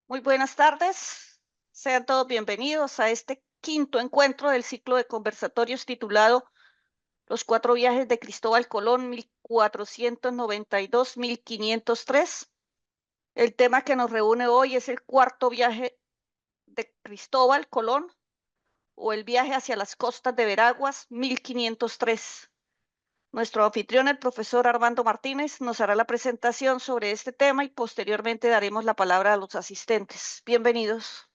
Muy buenas tardes. Sean todos bienvenidos a este quinto encuentro del ciclo de conversatorios titulado Los cuatro viajes de Cristóbal Colón, 1492-1503. El tema que nos reúne hoy es el cuarto viaje de Cristóbal Colón o el viaje hacia las costas de Veraguas, 1503. Nuestro anfitrión, el profesor Armando Martínez, nos hará la presentación sobre este tema y posteriormente daremos la palabra a los asistentes. Bienvenidos.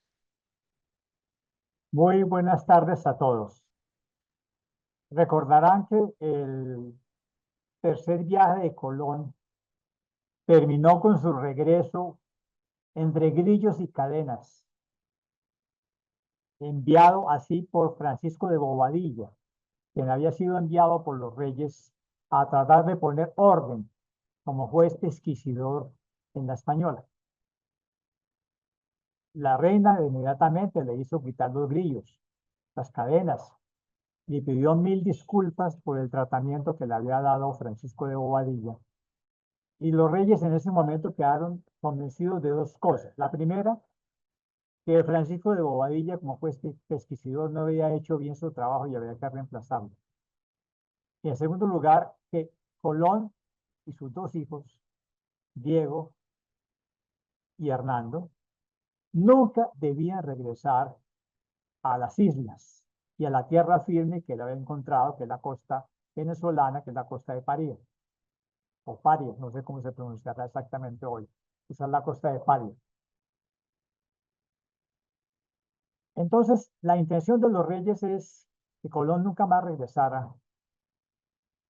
Muy buenas tardes a todos. Recordarán que el tercer viaje de Colón terminó con su regreso entre grillos y cadenas, enviado así por Francisco de Bobadilla, quien había sido enviado por los reyes a tratar de poner orden como juez pesquisidor en la Española. La reina inmediatamente le hizo quitar los grillos, las cadenas, y pidió 1000 disculpas por el tratamiento que le había dado Francisco de Bobadilla. Y los reyes en ese momento quedaron convencidos de dos cosas. La primera, que Francisco de Bobadilla, como juez pesquisidor, no había hecho bien su trabajo y había que reemplazarlo. Y en segundo lugar, que Colón y sus dos hijos, Diego y Hernando, nunca debían regresar a las islas y a la tierra firme que él había encontrado, que es la costa venezolana, que es la costa de Paria, o Paria, no sé cómo se pronunciará exactamente hoy. Esa es la costa de Paria. Entonces, la intención de los reyes es que Colón nunca más regresara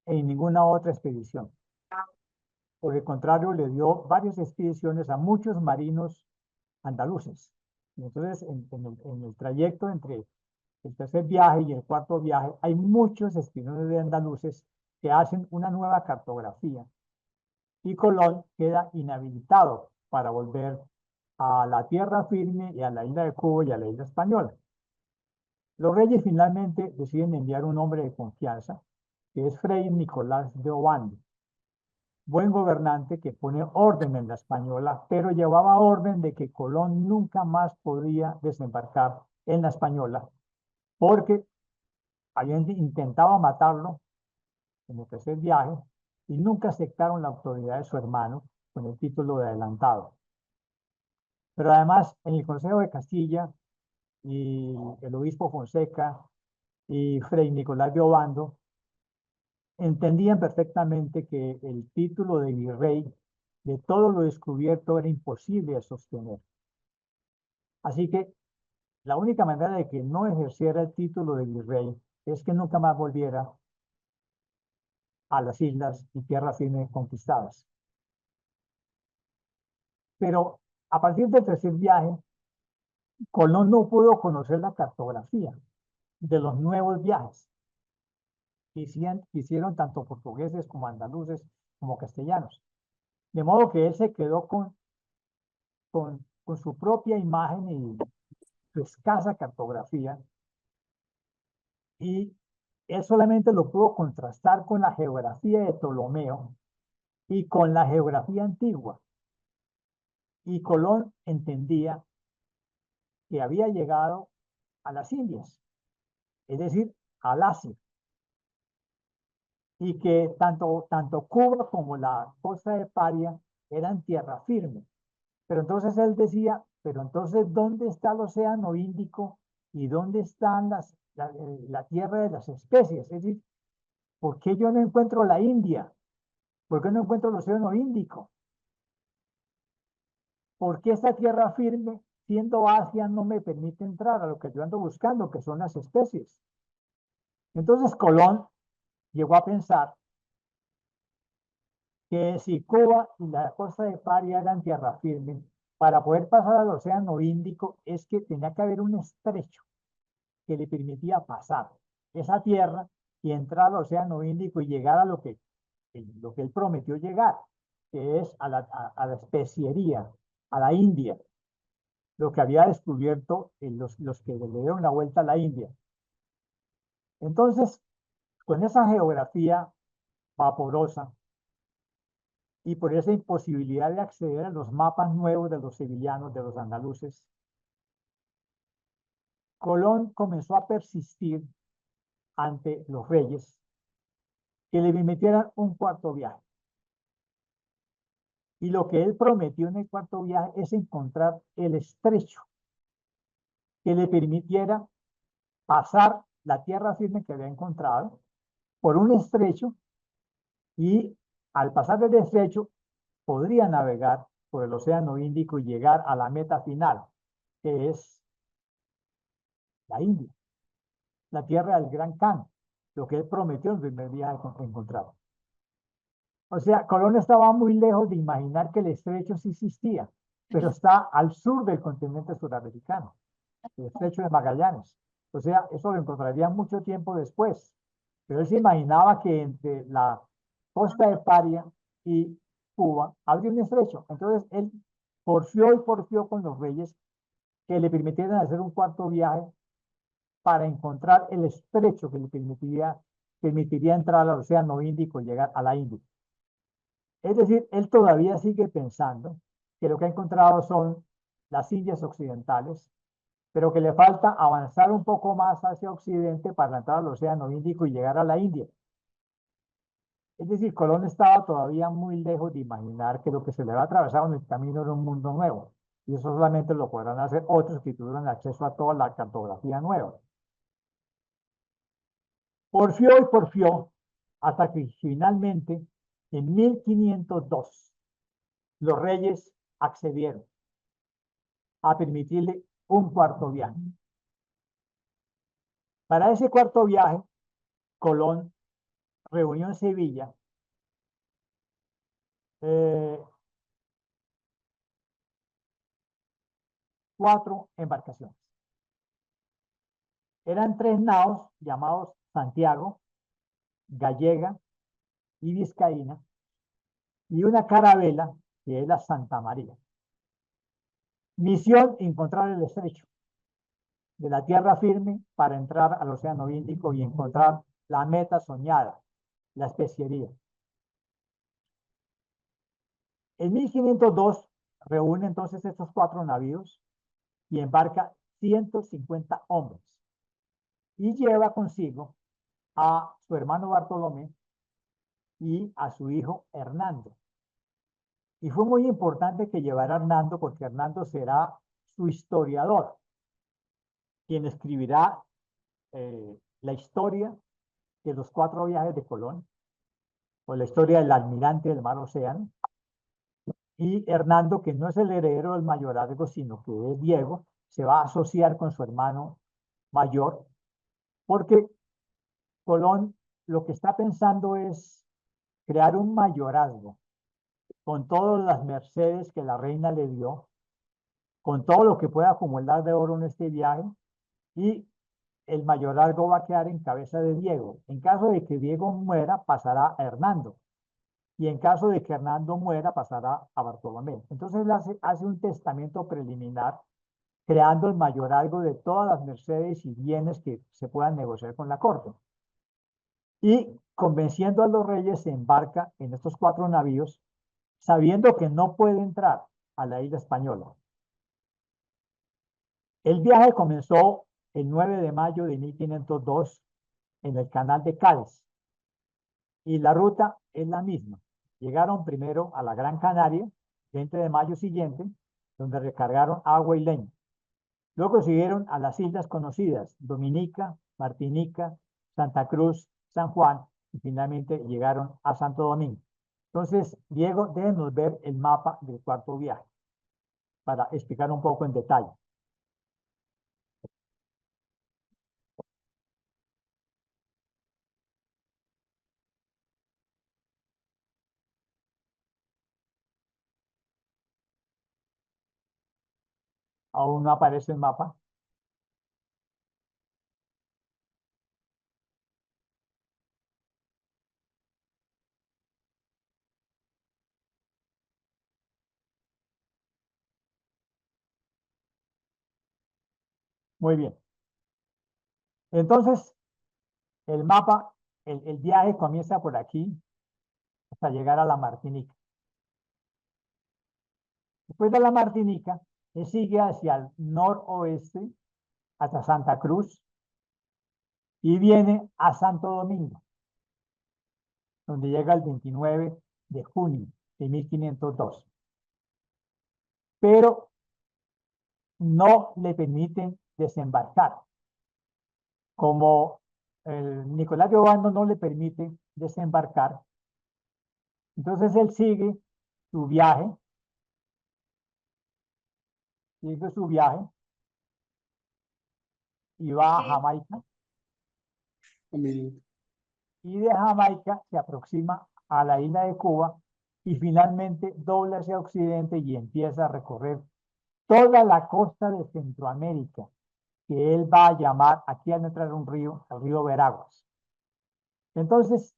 en ninguna otra expedición. Por el contrario, le dio varias expediciones a muchos marinos andaluces. Y entonces, en el trayecto entre el tercer viaje y el cuarto viaje, hay muchos espiones de andaluces que hacen una nueva cartografía. Y Colón queda inhabilitado para volver a la tierra firme y a la isla de Cuba y a la isla española. Los reyes finalmente deciden enviar un hombre de confianza, que es Fray Nicolás de Obando, buen gobernante que pone orden en la Española, pero llevaba orden de que Colón nunca más podría desembarcar en la Española, porque habían intentado matarlo en el tercer viaje y nunca aceptaron la autoridad de su hermano con el título de adelantado. Pero además, en el Consejo de Castilla y el obispo Fonseca y Fray Nicolás de Obando entendían perfectamente que el título de virrey de todo lo descubierto era imposible de sostener. Así que la única manera de que no ejerciera el título de virrey es que nunca más volviera a las islas y tierras firmes conquistadas. Pero a partir del tercer viaje, Colón no pudo conocer la cartografía de los nuevos viajes que hicieron tanto portugueses como andaluces como castellanos. De modo que él se quedó con su propia imagen y su escasa cartografía, y él solamente lo pudo contrastar con la geografía de Ptolomeo y con la geografía antigua. Y Colón entendía que había llegado a las Indias, es decir, al Asia, y que tanto Cuba como la costa de Paria eran tierra firme. Pero entonces él decía, pero entonces, ¿dónde está el océano Índico y dónde están la tierra de las especies? Es decir, ¿por qué yo no encuentro la India? ¿Por qué no encuentro el océano Índico? ¿Por qué esta tierra firme, siendo Asia, no me permite entrar a lo que yo ando buscando, que son las especies? Entonces Colón llegó a pensar que si Cuba y la costa de Paria eran tierra firme, para poder pasar al océano Índico es que tenía que haber un estrecho que le permitía pasar esa tierra y entrar al océano Índico y llegar a lo que él prometió llegar, que es a la especiería, a la India, lo que había descubierto los que le dieron la vuelta a la India. Entonces, con esa geografía vaporosa, y por esa imposibilidad de acceder a los mapas nuevos de los sevillanos, de los andaluces, Colón comenzó a persistir ante los reyes que le permitieran un cuarto viaje. Y lo que él prometió en el cuarto viaje es encontrar el estrecho que le permitiera pasar la tierra firme que había encontrado por un estrecho y al pasar el estrecho podría navegar por el Océano Índico y llegar a la meta final, que es la India, la tierra del Gran Khan, lo que él prometió en el primer viaje encontrar. O sea, Colón estaba muy lejos de imaginar que el estrecho sí existía, pero está al sur del continente suramericano, el estrecho de Magallanes. O sea, eso lo encontraría mucho tiempo después. Pero él se imaginaba que entre la costa de Paria y Cuba habría un estrecho. Entonces él porfió y porfió con los reyes que le permitieran hacer un cuarto viaje para encontrar el estrecho que le permitiría entrar al Océano Índico y llegar a la India. Es decir, él todavía sigue pensando que lo que ha encontrado son las Indias occidentales, pero que le falta avanzar un poco más hacia occidente para entrar al Océano Índico y llegar a la India. Es decir, Colón estaba todavía muy lejos de imaginar que lo que se le va a atravesar en el camino era un mundo nuevo. Y eso solamente lo podrán hacer otros que tuvieron acceso a toda la cartografía nueva. Porfió y porfió hasta que finalmente, en 1502, los reyes accedieron a permitirle un cuarto viaje. Para ese cuarto viaje, Colón reunió en Sevilla eh, 4 embarcaciones. Eran 3 naos llamados Santiago, Gallega y Vizcaína, y una carabela que es la Santa María. Misión: encontrar el estrecho de la tierra firme para entrar al Océano Índico y encontrar la meta soñada, la especiería. En 1502 reúne entonces estos 4 navíos y embarca 150 hombres y lleva consigo a su hermano Bartolomé y a su hijo Hernando. Y fue muy importante que llevara a Hernando porque Hernando será su historiador, quien escribirá la historia de los 4 viajes de Colón, o la historia del almirante del mar Océano. Y Hernando, que no es el heredero del mayorazgo, sino que es Diego, se va a asociar con su hermano mayor, porque Colón lo que está pensando es crear un mayorazgo con todas las mercedes que la reina le dio, con todo lo que pueda acumular de oro en este viaje, y el mayorazgo va a quedar en cabeza de Diego. En caso de que Diego muera, pasará a Hernando, y en caso de que Hernando muera, pasará a Bartolomé. Entonces él hace un testamento preliminar, creando el mayorazgo de todas las mercedes y bienes que se puedan negociar con la corte. Y convenciendo a los reyes, se embarca en estos 4 navíos, sabiendo que no puede entrar a la isla española. El viaje comenzó el 9 de mayo de 1502 en el canal de Cádiz, y la ruta es la misma. Llegaron primero a la Gran Canaria, 20 de mayo siguiente, donde recargaron agua y leña. Luego siguieron a las islas conocidas, Dominica, Martinica, Santa Cruz, San Juan, y finalmente llegaron a Santo Domingo. Entonces, Diego, déjenos ver el mapa del cuarto viaje para explicar un poco en detalle. Aún no aparece el mapa. Muy bien. Entonces, el mapa, el viaje comienza por aquí hasta llegar a la Martinica. Después de la Martinica, él sigue hacia el noroeste, hasta Santa Cruz, y viene a Santo Domingo, donde llega el 29 de junio de 1502. Pero no le permiten desembarcar. Como el Nicolás de Obando no le permite desembarcar, entonces él sigue su viaje y va a Jamaica, Amén. y de Jamaica se aproxima a la isla de Cuba y finalmente dobla hacia occidente y empieza a recorrer toda la costa de Centroamérica, que él va a llamar, aquí al entrar un río, el río Veraguas. Entonces,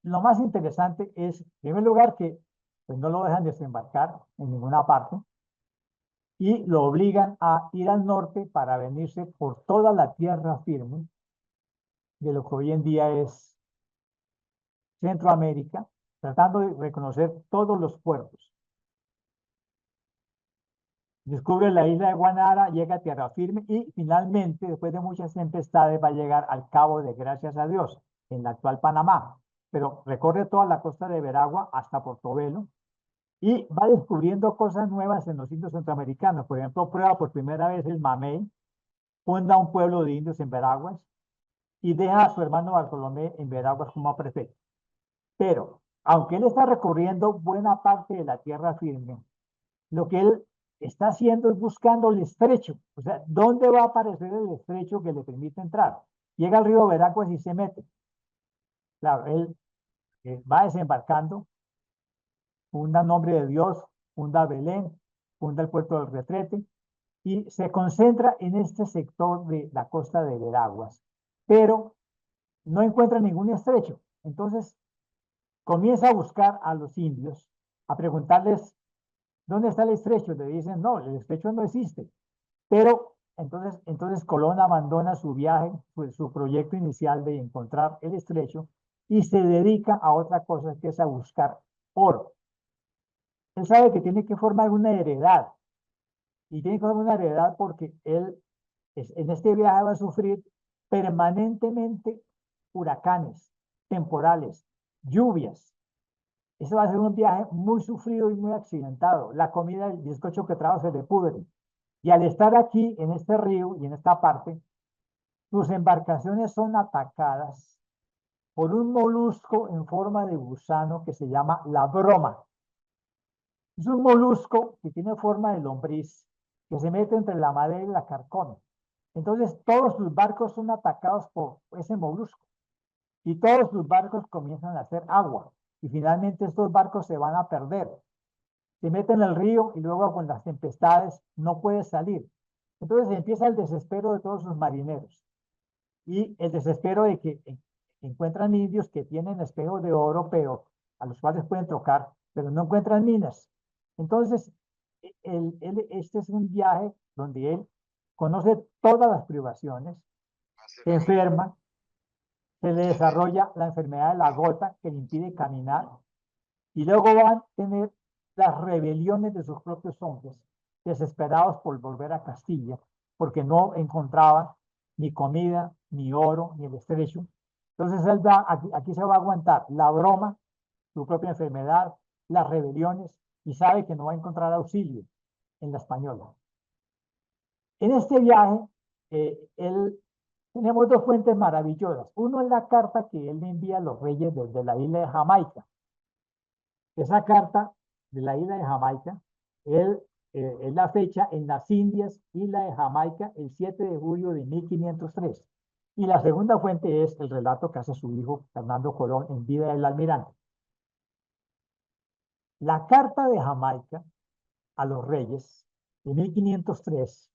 lo más interesante es, en primer lugar, que pues, no lo dejan desembarcar en ninguna parte y lo obligan a ir al norte para venirse por toda la tierra firme de lo que hoy en día es Centroamérica, tratando de reconocer todos los puertos. Descubre la isla de Guanara, llega a tierra firme y finalmente, después de muchas tempestades, va a llegar al Cabo de Gracias a Dios, en la actual Panamá. Pero recorre toda la costa de Veragua hasta Portobelo y va descubriendo cosas nuevas en los indios centroamericanos. Por ejemplo, prueba por primera vez el mamey, funda un pueblo de indios en Veraguas y deja a su hermano Bartolomé en Veraguas como prefecto. Pero, aunque él está recorriendo buena parte de la tierra firme, lo que él está haciendo es buscando el estrecho. O sea, ¿dónde va a aparecer el estrecho que le permite entrar? Llega al río Veraguas y se mete. Claro, él va desembarcando, funda Nombre de Dios, funda Belén, funda el puerto del Retrete y se concentra en este sector de la costa de Veraguas, pero no encuentra ningún estrecho. Entonces comienza a buscar a los indios, a preguntarles dónde está el estrecho. Le dicen, no, el estrecho no existe. Pero entonces Colón abandona su viaje, su proyecto inicial de encontrar el estrecho y se dedica a otra cosa que es a buscar oro. Él sabe que tiene que formar una heredad y tiene que formar una heredad porque él en este viaje va a sufrir permanentemente huracanes, temporales, lluvias. Ese va a ser un viaje muy sufrido y muy accidentado. La comida, el bizcocho que trajo se le pudre. Y al estar aquí, en este río y en esta parte, sus embarcaciones son atacadas por un molusco en forma de gusano que se llama la broma. Es un molusco que tiene forma de lombriz, que se mete entre la madera y la carcoma. Entonces, todos sus barcos son atacados por ese molusco y todos sus barcos comienzan a hacer agua. Y finalmente estos barcos se van a perder. Se meten en el río y luego con las tempestades no puede salir. Entonces empieza el desespero de todos sus marineros y el desespero de que encuentran indios que tienen espejos de oro, pero a los cuales pueden tocar, pero no encuentran minas. Entonces, este es un viaje donde él conoce todas las privaciones, se enferma, se le desarrolla la enfermedad de la gota que le impide caminar, y luego van a tener las rebeliones de sus propios hombres, desesperados por volver a Castilla, porque no encontraban ni comida, ni oro, ni el estrecho. Entonces él va, aquí se va a aguantar la broma, su propia enfermedad, las rebeliones, y sabe que no va a encontrar auxilio en la española. En este viaje, tenemos dos fuentes maravillosas. Uno es la carta que él le envía a los reyes desde la isla de Jamaica. Esa carta de la isla de Jamaica, es la fecha en las Indias, isla de Jamaica, el 7 de julio de 1503. Y la segunda fuente es el relato que hace su hijo Fernando Colón en Vida del Almirante. La carta de Jamaica a los reyes de 1503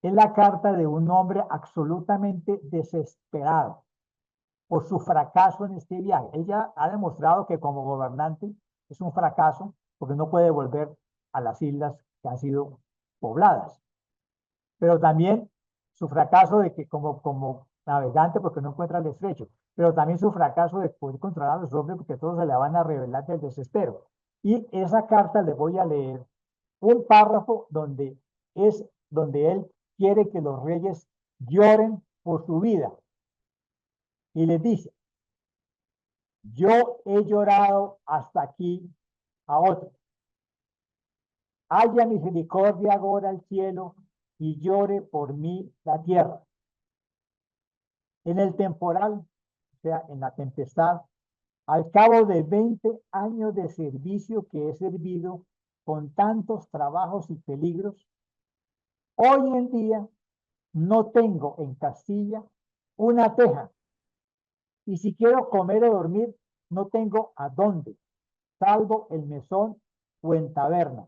es la carta de un hombre absolutamente desesperado por su fracaso en este viaje. Él ya ha demostrado que como gobernante es un fracaso porque no puede volver a las islas que han sido pobladas. Pero también su fracaso de que como navegante porque no encuentra el estrecho, pero también su fracaso de poder controlar a los hombres porque todos se le van a revelar del desespero. Y esa carta le voy a leer un párrafo donde él quiere que los reyes lloren por su vida. Y les dice, yo he llorado hasta aquí a otro. Haya misericordia ahora el cielo y llore por mí la tierra. En el temporal, o sea, en la tempestad, al cabo de 20 años de servicio que he servido con tantos trabajos y peligros, hoy en día no tengo en Castilla una teja, y si quiero comer o dormir, no tengo a dónde, salvo el mesón o en taberna.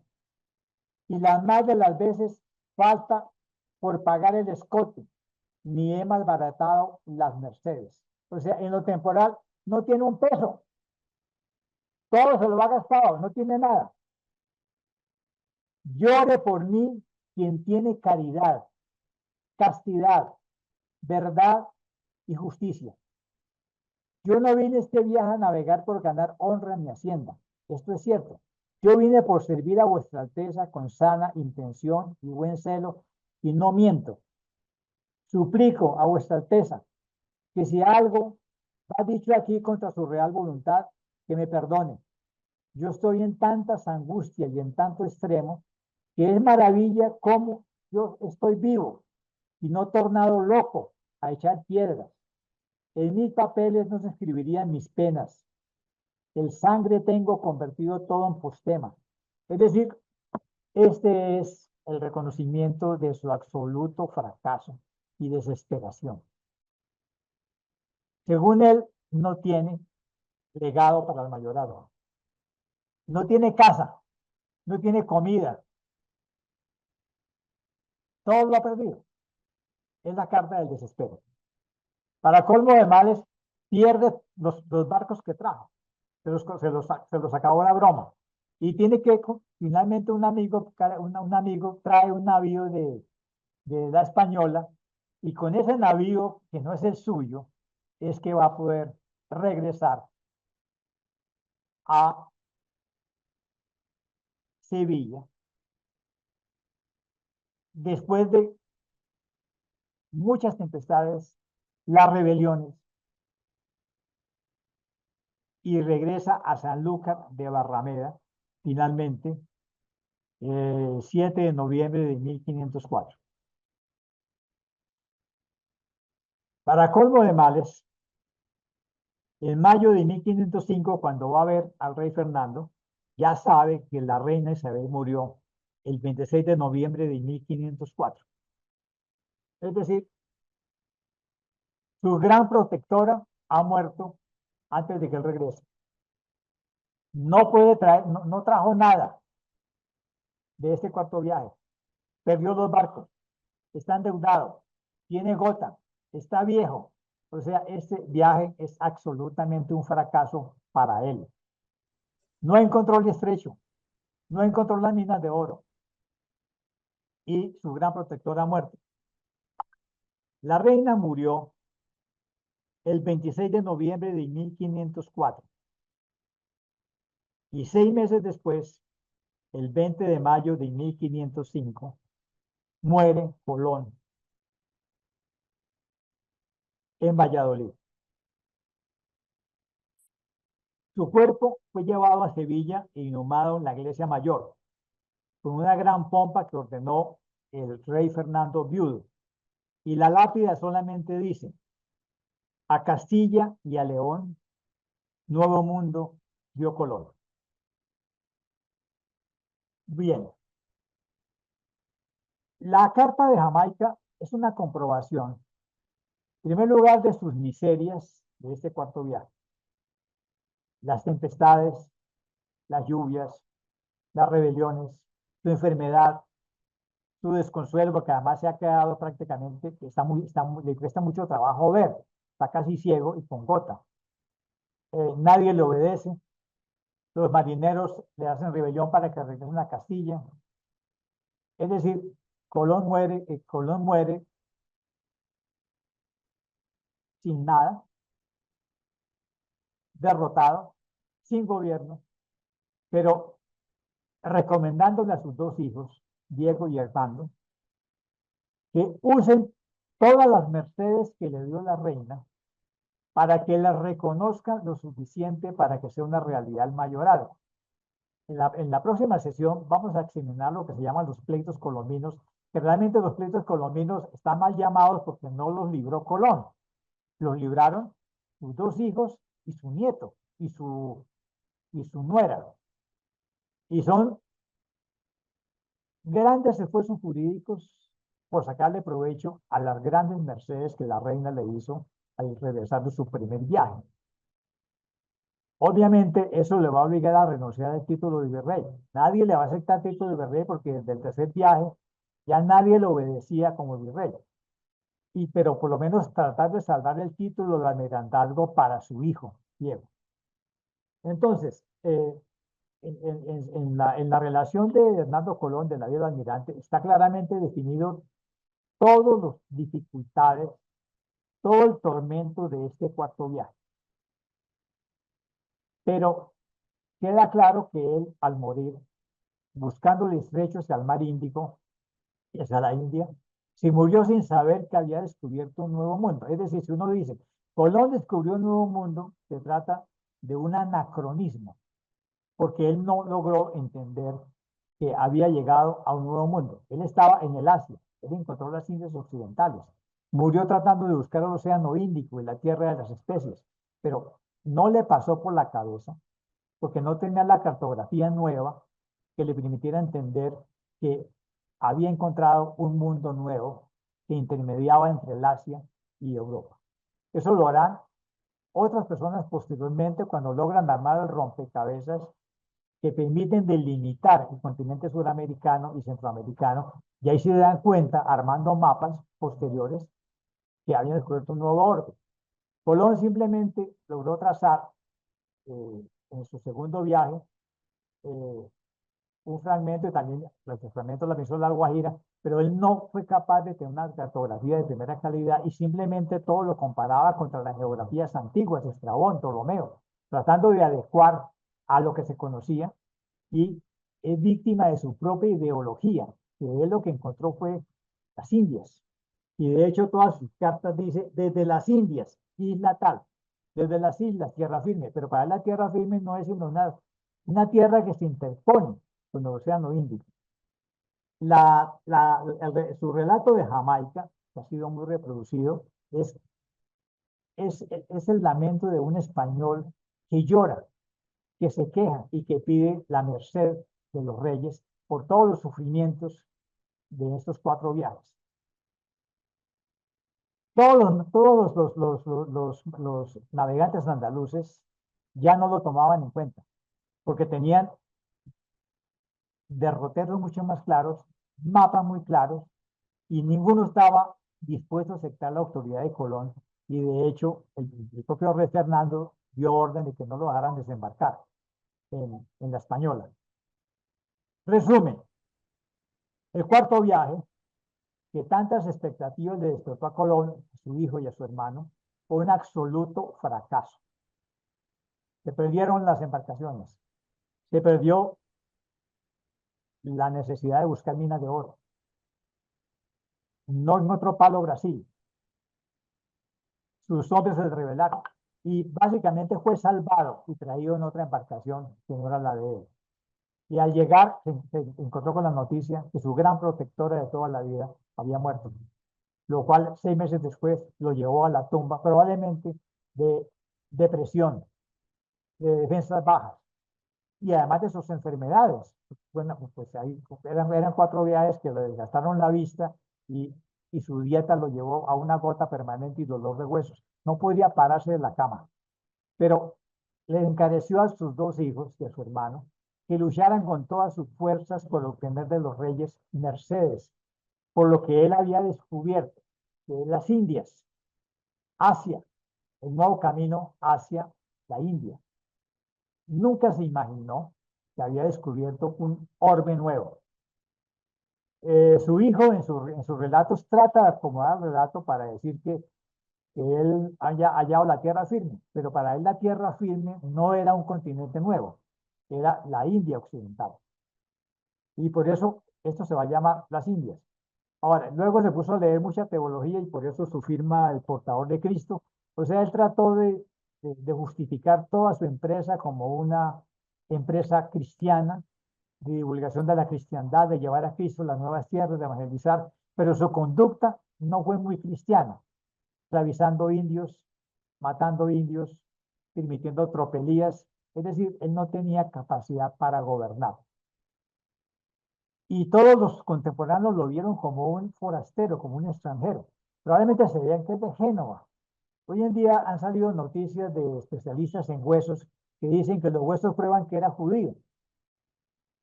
Y las más de las veces falta por pagar el escote, ni he malbaratado las mercedes. O sea, en lo temporal no tiene un peso, todo se lo ha gastado, no tiene nada. Llore por mí quien tiene caridad, castidad, verdad y justicia. Yo no vine este viaje a navegar por ganar honra en mi hacienda. Esto es cierto. Yo vine por servir a vuestra Alteza con sana intención y buen celo, y no miento. Suplico a vuestra Alteza que si algo ha dicho aquí contra su real voluntad, que me perdone. Yo estoy en tantas angustias y en tanto extremo que es maravilla cómo yo estoy vivo y no tornado loco a echar piedras. En mis papeles no se escribirían mis penas. El sangre tengo convertido todo en postema. Es decir, este es el reconocimiento de su absoluto fracaso y desesperación. Según él, no tiene legado para el mayorado. No tiene casa, no tiene comida. Todo lo ha perdido. Es la carta del desespero. Para colmo de males, pierde los barcos que trajo. Se los acabó la broma. Y tiene que, finalmente un amigo trae un navío de la Española, y con ese navío, que no es el suyo, es que va a poder regresar a Sevilla después de muchas tempestades, las rebeliones, y regresa a Sanlúcar de Barrameda, finalmente, 7 de noviembre de 1504. Para colmo de males, en mayo de 1505, cuando va a ver al rey Fernando, ya sabe que la reina Isabel murió el 26 de noviembre de 1504. Es decir, su gran protectora ha muerto antes de que él regrese. No puede traer, no trajo nada de este cuarto viaje. Perdió los barcos, está endeudado, tiene gota, está viejo. O sea, este viaje es absolutamente un fracaso para él. No encontró el estrecho, no encontró las minas de oro, y su gran protector ha muerto. La reina murió el 26 de noviembre de 1504, y 6 meses después, el 20 de mayo de 1505, muere Colón en Valladolid. Su cuerpo fue llevado a Sevilla e inhumado en la iglesia mayor, con una gran pompa que ordenó el rey Fernando viudo. Y la lápida solamente dice: a Castilla y a León, Nuevo Mundo dio Colón. Bien, la carta de Jamaica es una comprobación, en primer lugar, de sus miserias de este cuarto viaje. Las tempestades, las lluvias, las rebeliones, su enfermedad, su desconsuelo, porque además se ha quedado prácticamente, le cuesta mucho trabajo ver, está casi ciego y con gota. Nadie le obedece, los marineros le hacen rebelión para que regresen a Castilla. Es decir, Colón muere sin nada, derrotado, sin gobierno, pero recomendándole a sus dos hijos, Diego y Armando, que usen todas las mercedes que le dio la reina para que las reconozcan lo suficiente para que sea una realidad el mayorazgo. En la próxima sesión vamos a examinar lo que se llaman los pleitos colombinos, que realmente los pleitos colombinos están mal llamados porque no los libró Colón, los libraron sus dos hijos y su nieto y su nuera. Y son grandes esfuerzos jurídicos por sacarle provecho a las grandes mercedes que la reina le hizo al regresar de su primer viaje. Obviamente eso le va a obligar a renunciar al título de virrey. Nadie le va a aceptar el título de virrey porque desde el tercer viaje ya nadie le obedecía como virrey. Pero por lo menos tratar de salvar el título de almirantazgo para su hijo, Diego. Entonces, en la relación de Hernando Colón, de la vida del almirante, está claramente definido todas las dificultades, todo el tormento de este cuarto viaje. Pero queda claro que él, al morir, buscando estrechos hacia el mar Índico y hacia la India, se murió sin saber que había descubierto un nuevo mundo. Es decir, si uno dice, Colón descubrió un nuevo mundo, se trata de un anacronismo, porque él no logró entender que había llegado a un nuevo mundo. Él estaba en el Asia, él encontró las Indias occidentales, murió tratando de buscar el océano Índico y la tierra de las especies, pero no le pasó por la cabeza, porque no tenía la cartografía nueva que le permitiera entender que había encontrado un mundo nuevo que intermediaba entre el Asia y Europa. Eso lo harán otras personas posteriormente cuando logran armar el rompecabezas que permiten delimitar el continente suramericano y centroamericano, y ahí se dan cuenta, armando mapas posteriores, que habían descubierto un nuevo orden. Colón simplemente logró trazar en su segundo viaje un fragmento, y también el fragmento la hizo la Guajira, pero él no fue capaz de tener una cartografía de primera calidad y simplemente todo lo comparaba contra las geografías antiguas, Estrabón, Ptolomeo, tratando de adecuar a lo que se conocía, y es víctima de su propia ideología, que él lo que encontró fue las Indias. Y de hecho todas sus cartas dice desde las Indias, isla tal, desde las islas, tierra firme, pero para él la tierra firme no es sino una tierra que se interpone con el océano Índico. Su relato de Jamaica, que ha sido muy reproducido, es el lamento de un español que llora, que se queja y que pide la merced de los reyes por todos los sufrimientos de estos cuatro viajes. Todos los navegantes andaluces ya no lo tomaban en cuenta, porque tenían derroteros mucho más claros, mapas muy claros, y ninguno estaba dispuesto a aceptar la autoridad de Colón, y de hecho el propio rey Fernando dio orden de que no lo dejaran desembarcar en la Española. Resumen, el cuarto viaje, que tantas expectativas le despertó a Colón, a su hijo y a su hermano, fue un absoluto fracaso. Se perdieron las embarcaciones, se perdió la necesidad de buscar minas de oro. No encontró palo Brasil. Sus hombres se rebelaron y básicamente fue salvado y traído en otra embarcación que no era la de él. Y al llegar se encontró con la noticia que su gran protectora de toda la vida había muerto, lo cual 6 meses después lo llevó a la tumba, probablemente de depresión, de defensas bajas, y además de sus enfermedades. Bueno, pues ahí eran 4 viajes que le desgastaron la vista, y su dieta lo llevó a una gota permanente y dolor de huesos. No podía pararse de la cama, pero le encareció a sus 2 hijos y a su hermano que lucharan con todas sus fuerzas por obtener de los reyes mercedes, por lo que él había descubierto, que las Indias, Asia, el nuevo camino hacia la India. Nunca se imaginó que había descubierto un orbe nuevo. Su hijo en sus relatos trata de acomodar el relato para decir que él haya hallado la tierra firme, pero para él la tierra firme no era un continente nuevo, era la India occidental. Y por eso esto se va a llamar las Indias. Ahora, luego se puso a leer mucha teología y por eso su firma, el portador de Cristo. O sea, él trató de justificar toda su empresa como una empresa cristiana, de divulgación de la cristiandad, de llevar a Cristo a las nuevas tierras, de evangelizar, pero su conducta no fue muy cristiana, esclavizando indios, matando indios, permitiendo tropelías, es decir, él no tenía capacidad para gobernar. Y todos los contemporáneos lo vieron como un forastero, como un extranjero. Probablemente se veían que es de Génova. Hoy en día han salido noticias de especialistas en huesos que dicen que los huesos prueban que era judío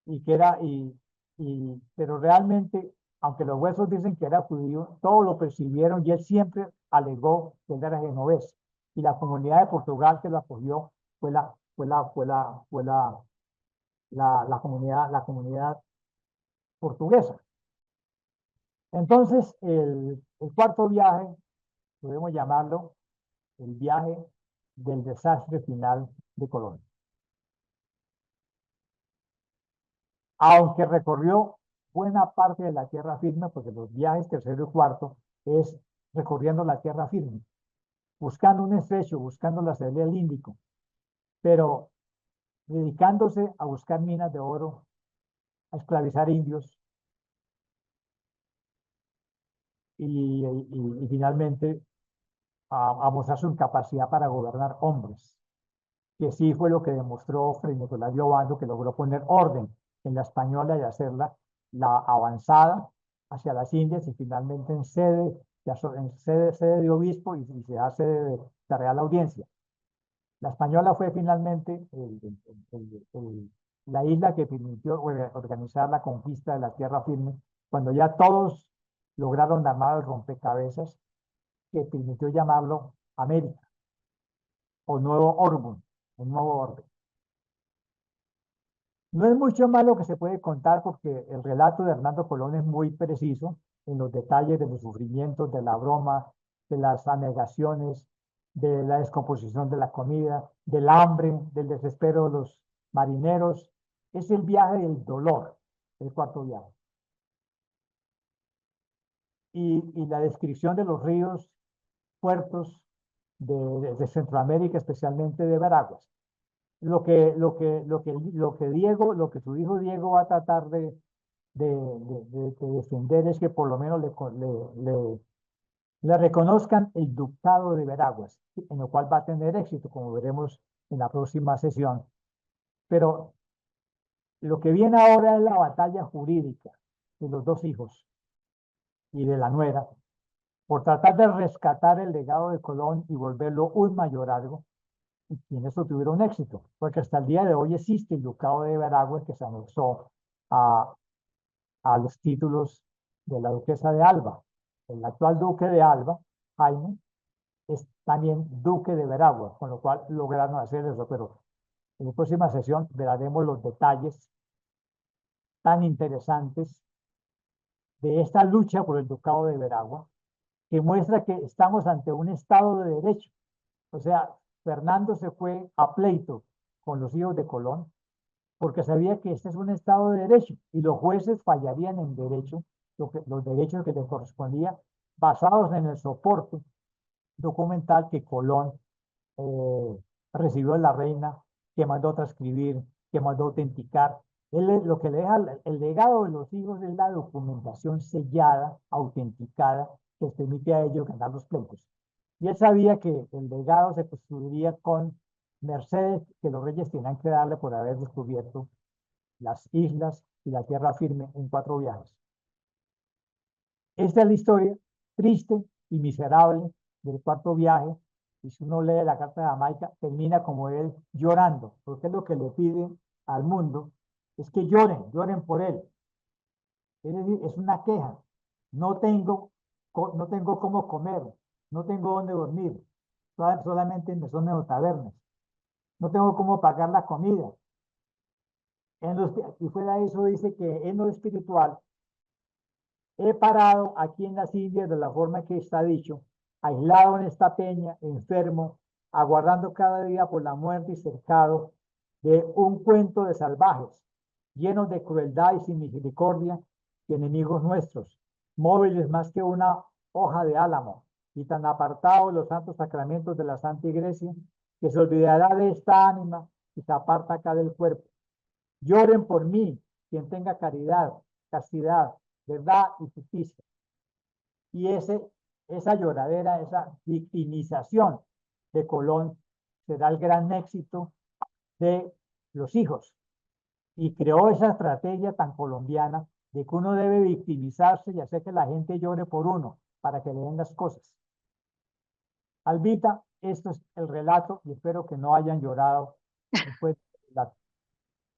y que era, pero realmente, aunque los huesos dicen que era judío, todos lo percibieron y él siempre alegó que él era genovés. Y la comunidad de Portugal que lo apoyó fue la comunidad portuguesa. Entonces, el cuarto viaje, podemos llamarlo el viaje del desastre final de Colón. Aunque recorrió buena parte de la tierra firme, porque los viajes tercero y cuarto es recorriendo la tierra firme, buscando un estrecho, buscando la salida del Índico, pero dedicándose a buscar minas de oro, a esclavizar indios y finalmente a mostrar su incapacidad para gobernar hombres, que sí fue lo que demostró Fray Nicolás de Obando, que logró poner orden en la Española y hacerla la avanzada hacia las Indias y finalmente en sede de obispo y se hace de la Real Audiencia. La Española fue finalmente la isla que permitió organizar la conquista de la tierra firme, cuando ya todos lograron armar el rompecabezas que permitió llamarlo América o Nuevo Orden, un nuevo orden. No es mucho más lo que se puede contar porque el relato de Hernando Colón es muy preciso en los detalles de los sufrimientos, de la broma, de las anegaciones, de la descomposición de la comida, del hambre, del desespero de los marineros. Es el viaje del dolor, el cuarto viaje. Y la descripción de los ríos, puertos de Centroamérica, especialmente de Veraguas. Lo que su hijo Diego va a tratar de defender es que por lo menos le reconozcan el ducado de Veraguas, en lo cual va a tener éxito, como veremos en la próxima sesión. Pero lo que viene ahora es la batalla jurídica de los dos hijos y de la nuera, por tratar de rescatar el legado de Colón y volverlo un mayorazgo, y en eso tuvieron éxito, porque hasta el día de hoy existe el ducado de Veraguas que se anexó a los títulos de la duquesa de Alba. El actual duque de Alba, Jaime, es también duque de Veraguas, con lo cual lograron hacer eso, pero en la próxima sesión veremos los detalles tan interesantes de esta lucha por el ducado de Veraguas, que muestra que estamos ante un Estado de Derecho. O sea, Fernando se fue a pleito con los hijos de Colón, porque sabía que este es un Estado de Derecho y los jueces fallarían en derecho, los derechos que les correspondía, basados en el soporte documental que Colón recibió de la reina, que mandó transcribir, que mandó autenticar. Lo que le deja el legado de los hijos es la documentación sellada, autenticada, que les permite a ellos ganar los pleitos. Y él sabía que el legado se construiría con mercedes que los reyes tenían que darle por haber descubierto las islas y la tierra firme en 4 viajes. Esta es la historia triste y miserable del cuarto viaje. Y si uno lee la carta de Jamaica, termina como él llorando, porque es lo que le pide al mundo, es que lloren por él. Es decir, es una queja. No tengo cómo comer, no tengo dónde dormir, solamente me son en tabernas. No tengo cómo pagar la comida. Y fuera de eso dice que en lo espiritual he parado aquí en las Indias de la forma que está dicho, aislado en esta peña, enfermo, aguardando cada día por la muerte y cercado de un cuento de salvajes, llenos de crueldad y sin misericordia, y enemigos nuestros, móviles más que una hoja de álamo, y tan apartados los santos sacramentos de la Santa Iglesia, que se olvidará de esta ánima y se aparta acá del cuerpo. Lloren por mí, quien tenga caridad, castidad, verdad y justicia. Y esa lloradera, esa victimización de Colón será el gran éxito de los hijos. Y creó esa estrategia tan colombiana de que uno debe victimizarse y hacer que la gente llore por uno para que le den las cosas. Albita, esto es el relato y espero que no hayan llorado después del relato.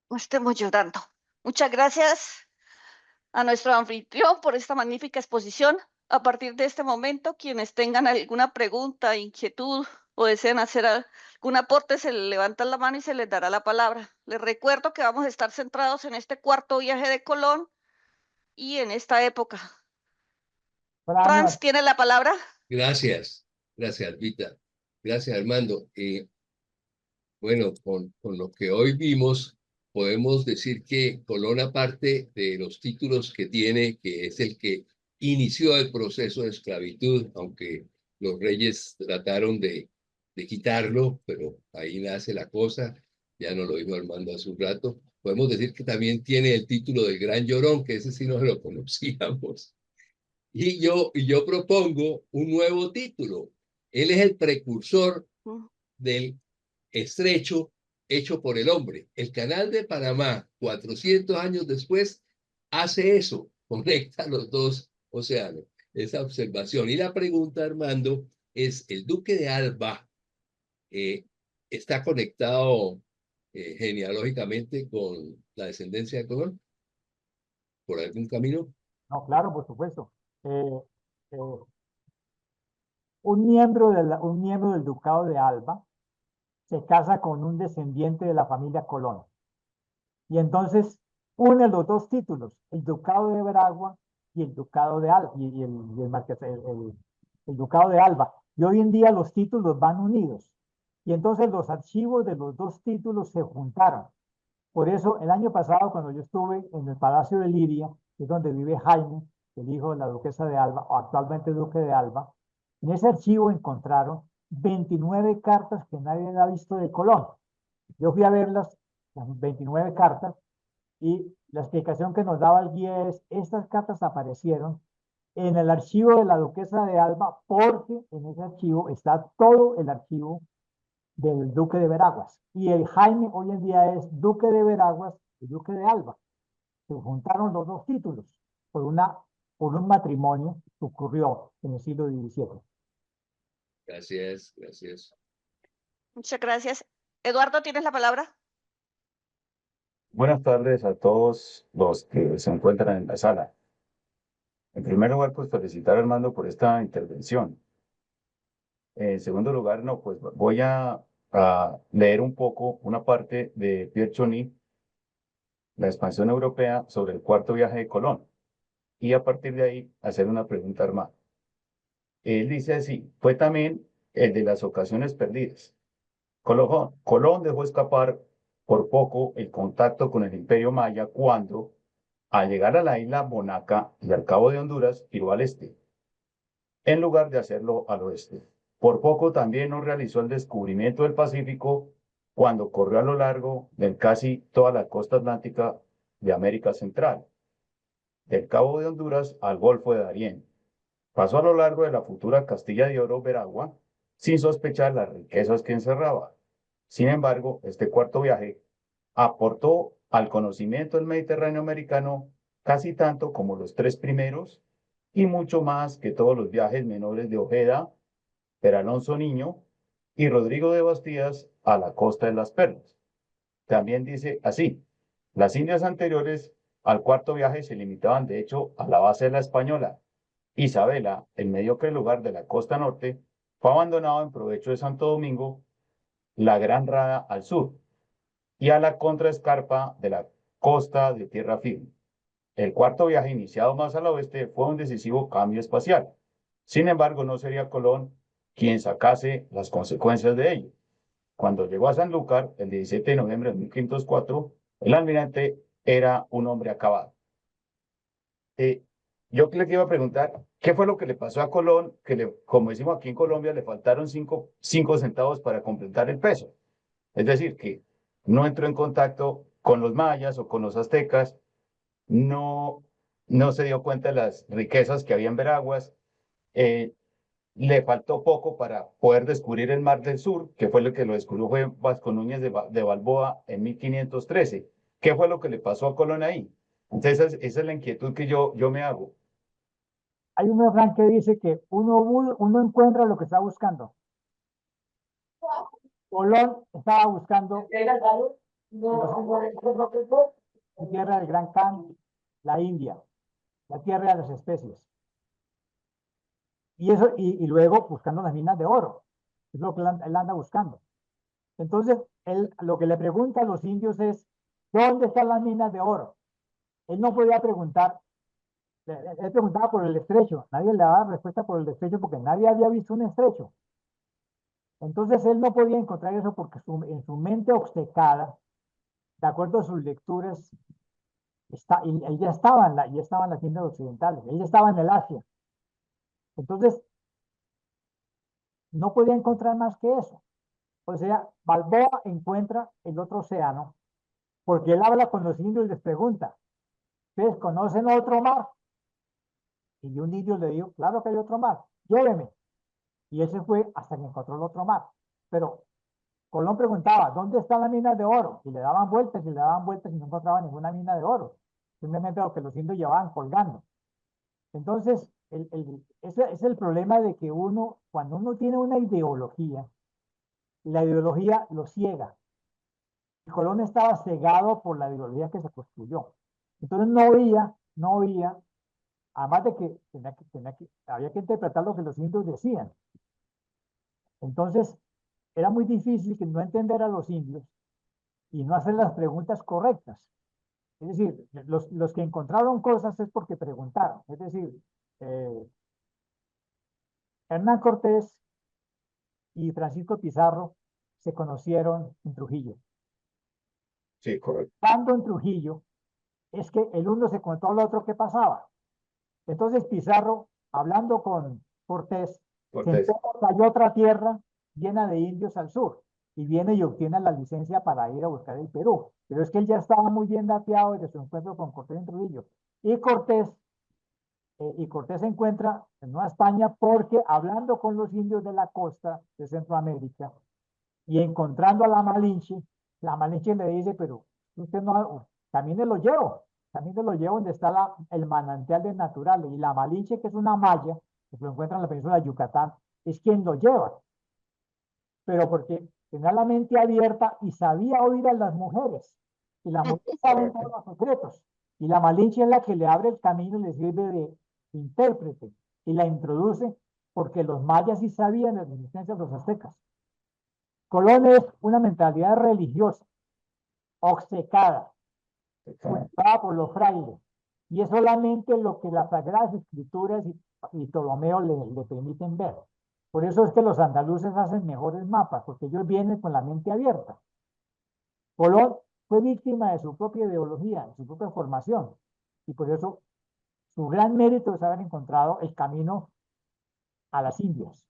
No estemos llorando. Muchas gracias a nuestro anfitrión por esta magnífica exposición. A partir de este momento, quienes tengan alguna pregunta, inquietud o deseen hacer algún aporte, se les levantan la mano y se les dará la palabra. Les recuerdo que vamos a estar centrados en este cuarto viaje de Colón y en esta época. Franz, ¿tiene la palabra? Gracias, Vita. Gracias, Armando. Bueno, con lo que hoy vimos, podemos decir que Colón, aparte de los títulos que tiene, que es el que inició el proceso de esclavitud, aunque los reyes trataron de quitarlo, pero ahí nace la cosa, ya nos lo dijo Armando hace un rato. Podemos decir que también tiene el título del Gran Llorón, que ese sí no lo conocíamos. Y yo propongo un nuevo título. Él es el precursor del estrecho hecho por el hombre. El canal de Panamá, 400 años después, hace eso, conecta los dos océanos. Esa observación. Y la pregunta, Armando, es, ¿el duque de Alba está conectado genealógicamente con la descendencia de Colón? ¿Por algún camino? No, claro, por supuesto. Un miembro del ducado de Alba se casa con un descendiente de la familia Colón. Y entonces une los dos títulos, el ducado de Veragua y el ducado de Alba, y el ducado de Alba. Y hoy en día los títulos van unidos. Y entonces los archivos de los dos títulos se juntaron. Por eso, el año pasado, cuando yo estuve en el Palacio de Liria, que es donde vive Jaime, el hijo de la duquesa de Alba, o actualmente duque de Alba, en ese archivo encontraron 29 cartas que nadie había visto de Colón. Yo fui a verlas, las 29 cartas, y la explicación que nos daba el guía es, estas cartas aparecieron en el archivo de la duquesa de Alba, porque en ese archivo está todo el archivo del duque de Veraguas. Y el Jaime hoy en día es duque de Veraguas y duque de Alba. Se juntaron los dos títulos por un matrimonio que ocurrió en el siglo XVII. Gracias, gracias. Muchas gracias. Eduardo, ¿tienes la palabra? Buenas tardes a todos los que se encuentran en la sala. En primer lugar, pues felicitar a Armando por esta intervención. En segundo lugar, no, pues voy a leer un poco una parte de Pierre Choni, La expansión europea sobre el cuarto viaje de Colón, y a partir de ahí hacer una pregunta a Armando. Él dice así, fue también el de las ocasiones perdidas. Colón dejó escapar por poco el contacto con el Imperio Maya cuando, al llegar a la isla Monaca y al Cabo de Honduras, giró al este, en lugar de hacerlo al oeste. Por poco también no realizó el descubrimiento del Pacífico cuando corrió a lo largo de casi toda la costa atlántica de América Central, del Cabo de Honduras al Golfo de Darién. Pasó a lo largo de la futura Castilla de Oro, Veragua, sin sospechar las riquezas que encerraba. Sin embargo, este cuarto viaje aportó al conocimiento del Mediterráneo americano casi tanto como los tres primeros y mucho más que todos los viajes menores de Ojeda, Per Alonso Niño y Rodrigo de Bastidas a la costa de las Perlas. También dice así, las Indias anteriores al cuarto viaje se limitaban de hecho a la base de la Española. Isabela, el mediocre lugar de la costa norte, fue abandonado en provecho de Santo Domingo, la Gran Rada al sur, y a la contraescarpa de la costa de tierra firme. El cuarto viaje, iniciado más al oeste, fue un decisivo cambio espacial. Sin embargo, no sería Colón quien sacase las consecuencias de ello. cuando llegó a Sanlúcar, el 17 de noviembre de 1504, el almirante era un hombre acabado. Yo le iba a preguntar, ¿qué fue lo que le pasó a Colón? Como decimos aquí en Colombia, le faltaron cinco centavos para completar el peso. Es decir, que no entró en contacto con los mayas o con los aztecas, no, no se dio cuenta de las riquezas que había en Veraguas, le faltó poco para poder descubrir el Mar del Sur, que fue lo que lo descubrió fue Vasco Núñez de Balboa en 1513. ¿Qué fue lo que le pasó a Colón ahí? Entonces, esa es la inquietud que yo me hago. Hay un refrán que dice que uno encuentra lo que está buscando. Colón estaba buscando la tierra del Gran Khan, la India, la tierra de las especies. Y luego buscando las minas de oro. Es lo que él anda buscando. Entonces, él lo que le pregunta a los indios es, ¿dónde están las minas de oro? Él no podía preguntar, él preguntaba por el estrecho. Nadie le daba respuesta por el estrecho porque nadie había visto un estrecho. Entonces, él no podía encontrar eso porque en su mente obcecada, de acuerdo a sus lecturas, él ya estaba en las Indias occidentales, él ya estaba en el Asia. Entonces, no podía encontrar más que eso. O sea, Balboa encuentra el otro océano, porque él habla con los indios y les pregunta, ¿ustedes conocen otro mar? Y un indio le dijo, claro que hay otro mar, lléveme. Y él se fue hasta que encontró el otro mar. Pero Colón preguntaba, ¿dónde está la mina de oro? Y le daban vueltas y le daban vueltas y no encontraba ninguna mina de oro. Simplemente lo que los indios llevaban colgando. Entonces, ese es el problema de que cuando uno tiene una ideología, la ideología lo ciega. Y Colón estaba cegado por la ideología que se construyó. Entonces no oía, además de que había que interpretar lo que los indios decían. Entonces, era muy difícil que no entender a los indios y no hacer las preguntas correctas. Es decir, los que encontraron cosas es porque preguntaron. Es decir, Hernán Cortés y Francisco Pizarro se conocieron en Trujillo. Sí, correcto. Estando en Trujillo, es que el uno se contó al otro qué pasaba. Entonces Pizarro, hablando con Cortés, cayó otra tierra llena de indios al sur y viene y obtiene la licencia para ir a buscar el Perú. Pero es que él ya estaba muy bien dateado desde su encuentro con Cortés en Trujillo. Y Cortés se encuentra en Nueva España porque hablando con los indios de la costa de Centroamérica y encontrando a la Malinche le dice, pero usted no, también lo llevo donde está el manantial de naturales. Y la Malinche, que es una maya, que se lo encuentra en la península de Yucatán, es quien lo lleva. Pero porque tenía la mente abierta y sabía oír a las mujeres. Y la mujer sabe todos los secretos. Y la Malinche es la que le abre el camino y le sirve de intérprete. Y la introduce porque los mayas sí sabían la existencia de los aztecas. Colón es una mentalidad religiosa, obcecada, cultivada por los frailes. Y es solamente lo que las Sagradas Escrituras y Ptolomeo le permiten ver. Por eso es que los andaluces hacen mejores mapas, porque ellos vienen con la mente abierta. Colón fue víctima de su propia ideología, de su propia formación. Y por eso su gran mérito es haber encontrado el camino a las Indias.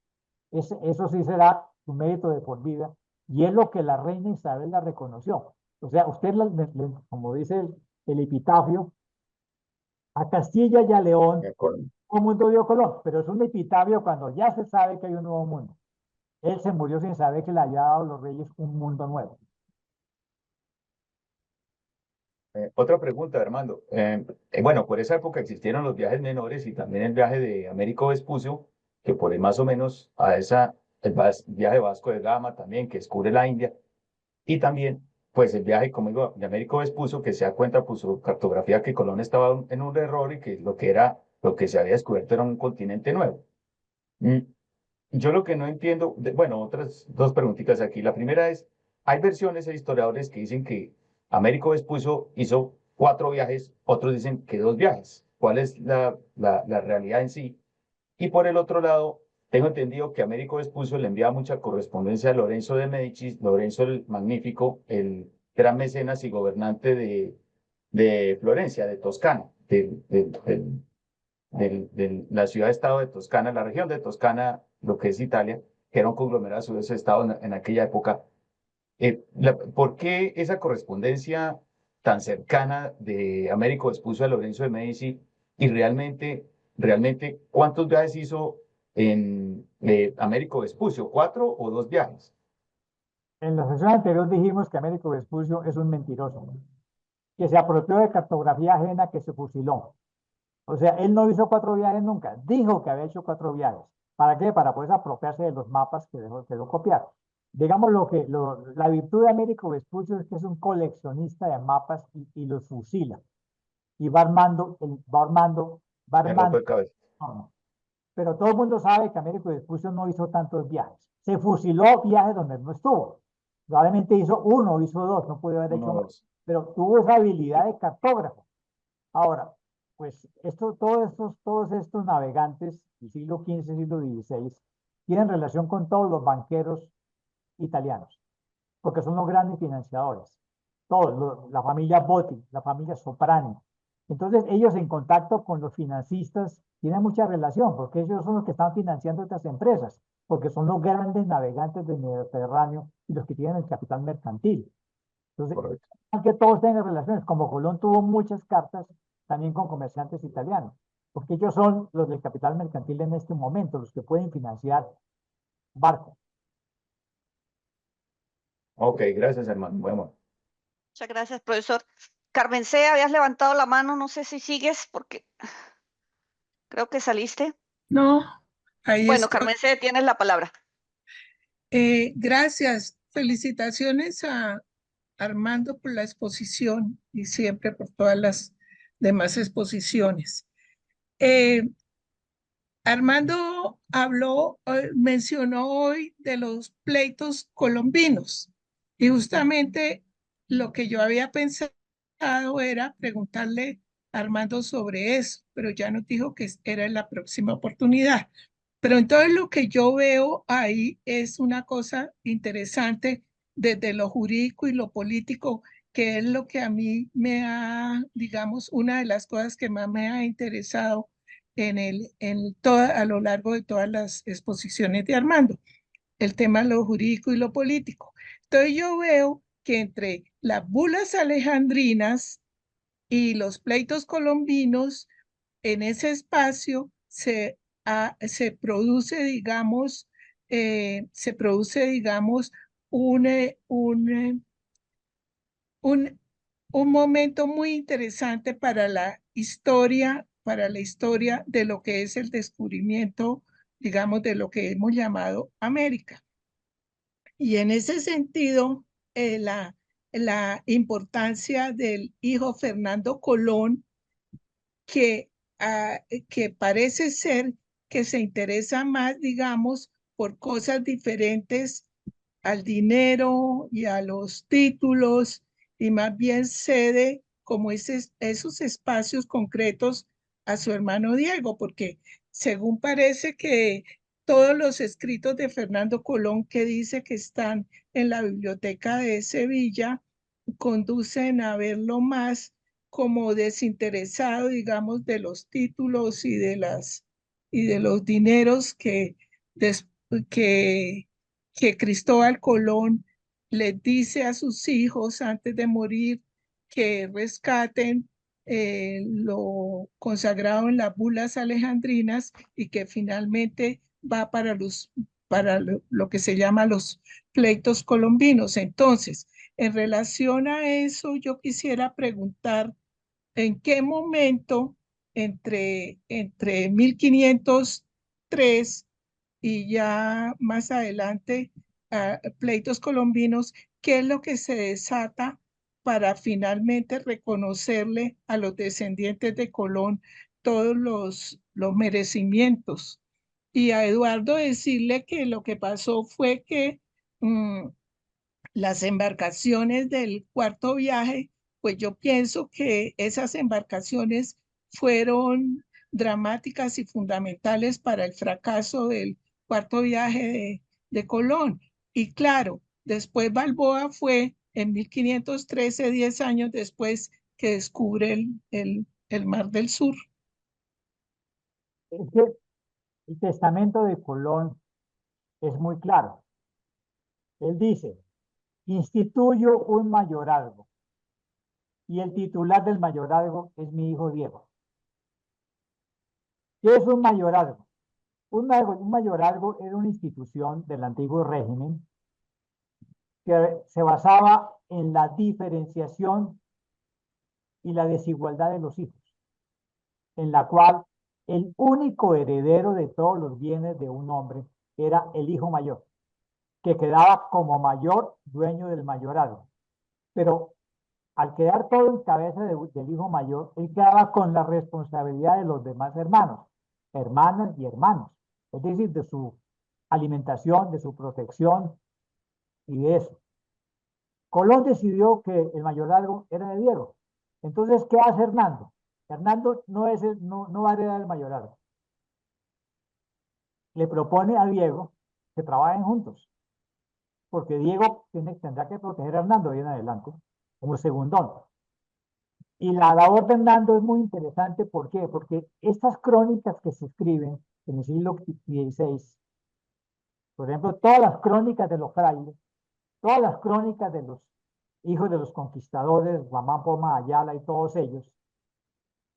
Eso sí será su mérito de por vida. Y es lo que la reina Isabel la reconoció. O sea, usted, como dice el epitafio, a Castilla y a León, un mundo dio Colón, pero es un epitafio cuando ya se sabe que hay un nuevo mundo. Él se murió sin saber que le había dado a los reyes un mundo nuevo. Otra pregunta, Armando. Bueno, por esa época existieron los viajes menores y también el viaje de Américo Vespucio, que por ahí más o menos el viaje Vasco de Gama también, que descubre la India, y también, pues el viaje, como digo, de Américo Vespucio, que se da cuenta por su cartografía que Colón estaba en un error y que lo que se había descubierto era un continente nuevo. Yo lo que no entiendo, bueno, otras dos preguntitas aquí. La primera es, hay versiones de historiadores que dicen que Américo Vespucio hizo 4 viajes, otros dicen que 2 viajes. ¿Cuál es la realidad en sí? Y por el otro lado, tengo entendido que Américo Vespucio le enviaba mucha correspondencia a Lorenzo de Médicis, Lorenzo el Magnífico, el gran mecenas y gobernante de Florencia, de Toscana, de la ciudad-estado de Toscana, la región de Toscana, lo que es Italia, que era un conglomerado a su vez estado en aquella época. ¿Por qué esa correspondencia tan cercana de Américo Vespucio a Lorenzo de Medici y realmente cuántos viajes hizo en Américo Vespucio? ¿4 o 2 viajes? En la sesión anterior dijimos que Américo Vespucio es un mentiroso, que se apropió de cartografía ajena, que se fusiló. O sea, él no hizo 4 viajes nunca. Dijo que había hecho 4 viajes. ¿Para qué? Para poder apropiarse de los mapas que dejó copiar. Digamos la virtud de Américo Vespucio es que es un coleccionista de mapas y los fusila. Y va armando. Me rompe el cabeza. No. Pero todo el mundo sabe que Américo Vespucio no hizo tantos viajes. Se fusiló viajes donde no estuvo. Probablemente hizo 1, hizo 2, no pudo haber hecho más. Pero tuvo esa habilidad de cartógrafo. Ahora, pues todos estos navegantes del siglo XV, siglo XVI, tienen relación con todos los banqueros italianos, porque son los grandes financiadores. Todos, la familia Botti, la familia Soprani. Entonces, ellos en contacto con los financistas tienen mucha relación, porque ellos son los que están financiando estas empresas, porque son los grandes navegantes del Mediterráneo y los que tienen el capital mercantil. Entonces, que todos tengan relaciones, como Colón tuvo muchas cartas también con comerciantes italianos, porque ellos son los del capital mercantil en este momento, los que pueden financiar barcos. Ok, gracias, hermano. Bueno. Muchas gracias, profesor. Carmen C., habías levantado la mano, no sé si sigues, porque creo que saliste. No, ahí Bueno, estoy. Carmen C., tienes la palabra. Gracias. Felicitaciones a Armando por la exposición y siempre por todas las demás exposiciones. Armando mencionó hoy de los pleitos colombinos y justamente lo que yo había pensado era preguntarle a Armando sobre eso, pero ya nos dijo que era en la próxima oportunidad. Pero entonces lo que yo veo ahí es una cosa interesante desde lo jurídico y lo político, que es lo que a mí digamos, una de las cosas que más me ha interesado a lo largo de todas las exposiciones de Armando, el tema de lo jurídico y lo político. Entonces yo veo que entre las bulas alejandrinas y los pleitos colombinos, en ese espacio se produce, digamos, un momento muy interesante para la historia de lo que es el descubrimiento, digamos, de lo que hemos llamado América. Y en ese sentido, la importancia del hijo Fernando Colón, que parece ser que se interesa más, digamos, por cosas diferentes al dinero y a los títulos, y más bien cede como esos espacios concretos a su hermano Diego, porque según parece que todos los escritos de Fernando Colón que dice que están en la biblioteca de Sevilla conducen a verlo más como desinteresado, digamos, de los títulos y de los dineros que Cristóbal Colón le dice a sus hijos antes de morir que rescaten lo consagrado en las bulas alejandrinas y que finalmente va para lo que se llama los pleitos colombinos. Entonces, en relación a eso, yo quisiera preguntar en qué momento entre 1503 y ya más adelante pleitos colombinos, qué es lo que se desata para finalmente reconocerle a los descendientes de Colón todos los merecimientos. Y a Eduardo decirle que lo que pasó fue que las embarcaciones del cuarto viaje, pues yo pienso que esas embarcaciones fueron dramáticas y fundamentales para el fracaso del cuarto viaje de Colón. Y claro, después Balboa fue en 1513, 10 años después, que descubre el Mar del Sur. Es que el testamento de Colón es muy claro. Él dice, instituyo un mayorazgo y el titular del mayorazgo es mi hijo Diego. ¿Qué es un mayorazgo? Un mayorazgo era una institución del antiguo régimen que se basaba en la diferenciación y la desigualdad de los hijos, en la cual el único heredero de todos los bienes de un hombre era el hijo mayor, que quedaba como mayor dueño del mayorazgo. Pero al quedar todo en cabeza del hijo mayor, él quedaba con la responsabilidad de los demás hermanos, hermanas y hermanos, es decir, de su alimentación, de su protección y de eso. Colón decidió que el mayorazgo era de Diego. Entonces, ¿qué hace Hernando? Hernando no va a heredar el mayorazgo. Le propone a Diego que trabajen juntos, porque Diego tendrá que proteger a Hernando ahí en adelante, como segundón. Y la labor de Hernando es muy interesante, ¿por qué? Porque estas crónicas que se escriben en el siglo XVI, por ejemplo, todas las crónicas de los frailes, todas las crónicas de los hijos de los conquistadores, Guamán, Poma, Ayala y todos ellos,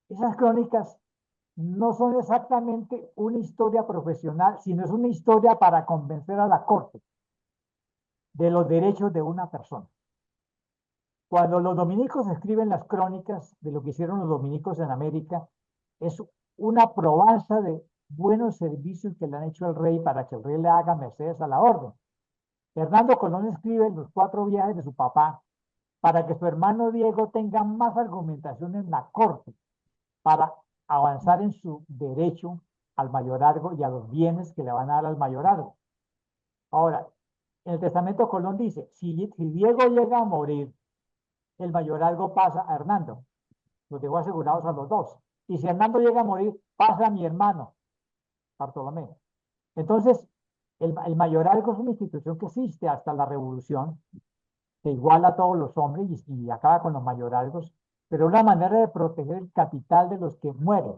esas crónicas no son exactamente una historia profesional, sino es una historia para convencer a la corte de los derechos de una persona. Cuando los dominicos escriben las crónicas de lo que hicieron los dominicos en América, es una probanza de buenos servicios que le han hecho al rey para que el rey le haga mercedes a la orden. Hernando Colón escribe los 4 viajes de su papá para que su hermano Diego tenga más argumentación en la corte para avanzar en su derecho al mayorazgo y a los bienes que le van a dar al mayorazgo. Ahora, en el testamento Colón dice, si Diego llega a morir, el mayorazgo pasa a Hernando. Los dejó asegurados a los dos. Y si Hernando llega a morir, pasa a mi hermano, Bartolomé. Entonces, el mayorazgo es una institución que existe hasta la Revolución, que iguala a todos los hombres y acaba con los mayorazgos, pero es una manera de proteger el capital de los que mueren.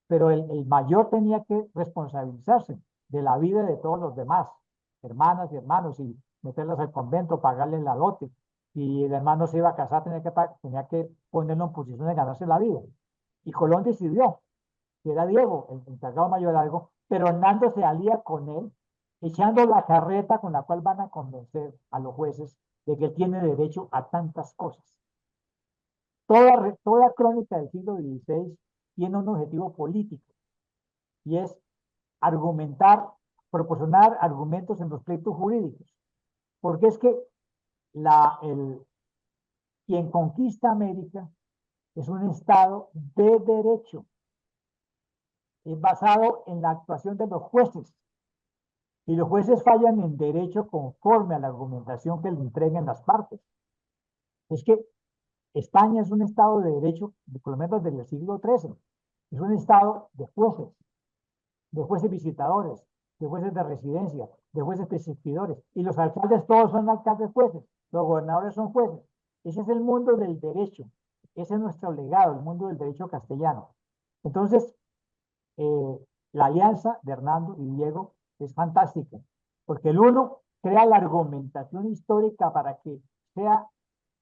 Pero el mayor tenía que responsabilizarse de la vida de todos los demás, hermanas y hermanos, y meterlas al convento, pagarles la dote. Si el hermano se iba a casar, tenía que ponerlo en posición de ganarse la vida. Y Colón decidió que era Diego, el encargado mayorazgo, pero Hernando se alía con él, echando la carreta con la cual van a convencer a los jueces de que él tiene derecho a tantas cosas. Toda crónica del siglo XVI tiene un objetivo político y es argumentar, proporcionar argumentos en los pleitos jurídicos. Porque es que quien conquista América es un Estado de derecho. Es basado en la actuación de los jueces. Y los jueces fallan en derecho conforme a la argumentación que le entreguen las partes. Es que España es un Estado de derecho, por lo menos desde el siglo XIII. Es un Estado de jueces visitadores, de jueces de residencia, de jueces prescriptores. Y los alcaldes todos son alcaldes jueces, los gobernadores son jueces. Ese es el mundo del derecho. Ese es nuestro legado, el mundo del derecho castellano. Entonces, la alianza de Hernando y Diego es fantástica, porque el uno crea la argumentación histórica para que sea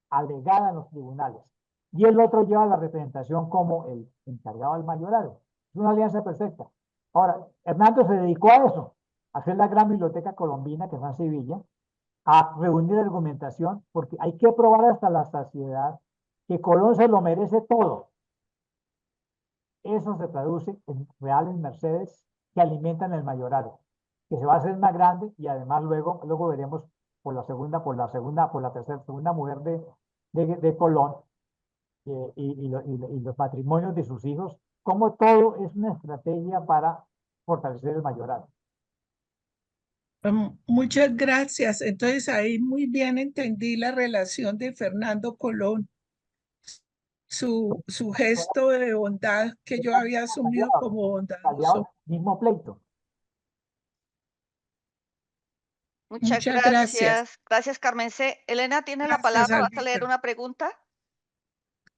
alegada en los tribunales, y el otro lleva la representación como el encargado del mayorazgo. Es una alianza perfecta. Ahora, Hernando se dedicó a eso, a hacer la gran biblioteca colombina que está en Sevilla, a reunir argumentación, porque hay que probar hasta la saciedad que Colón se lo merece todo. Eso se traduce en reales mercedes que alimentan el mayorazgo, que se va a hacer más grande y además luego veremos por la tercera, segunda mujer de Colón y los matrimonios de sus hijos, como todo es una estrategia para fortalecer el mayorazgo. Muchas gracias. Entonces ahí muy bien entendí la relación de Fernando Colón, su gesto de bondad que yo había asumido como bondadoso. Mismo pleito. Muchas Muchas gracias. gracias. Gracias, Carmen C. Elena, ¿tienes la Gracias, palabra? ¿Vas a leer Albita. una pregunta?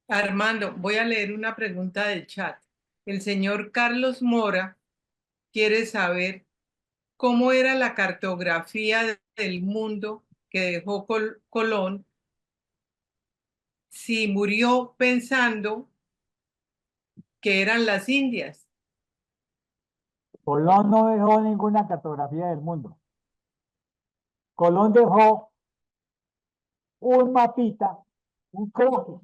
Armando, voy a leer una pregunta del chat. El señor Carlos Mora quiere saber cómo era la cartografía del mundo que dejó Colón, si murió pensando que eran las Indias. Colón no dejó ninguna cartografía del mundo. Colón dejó un mapita, un croquis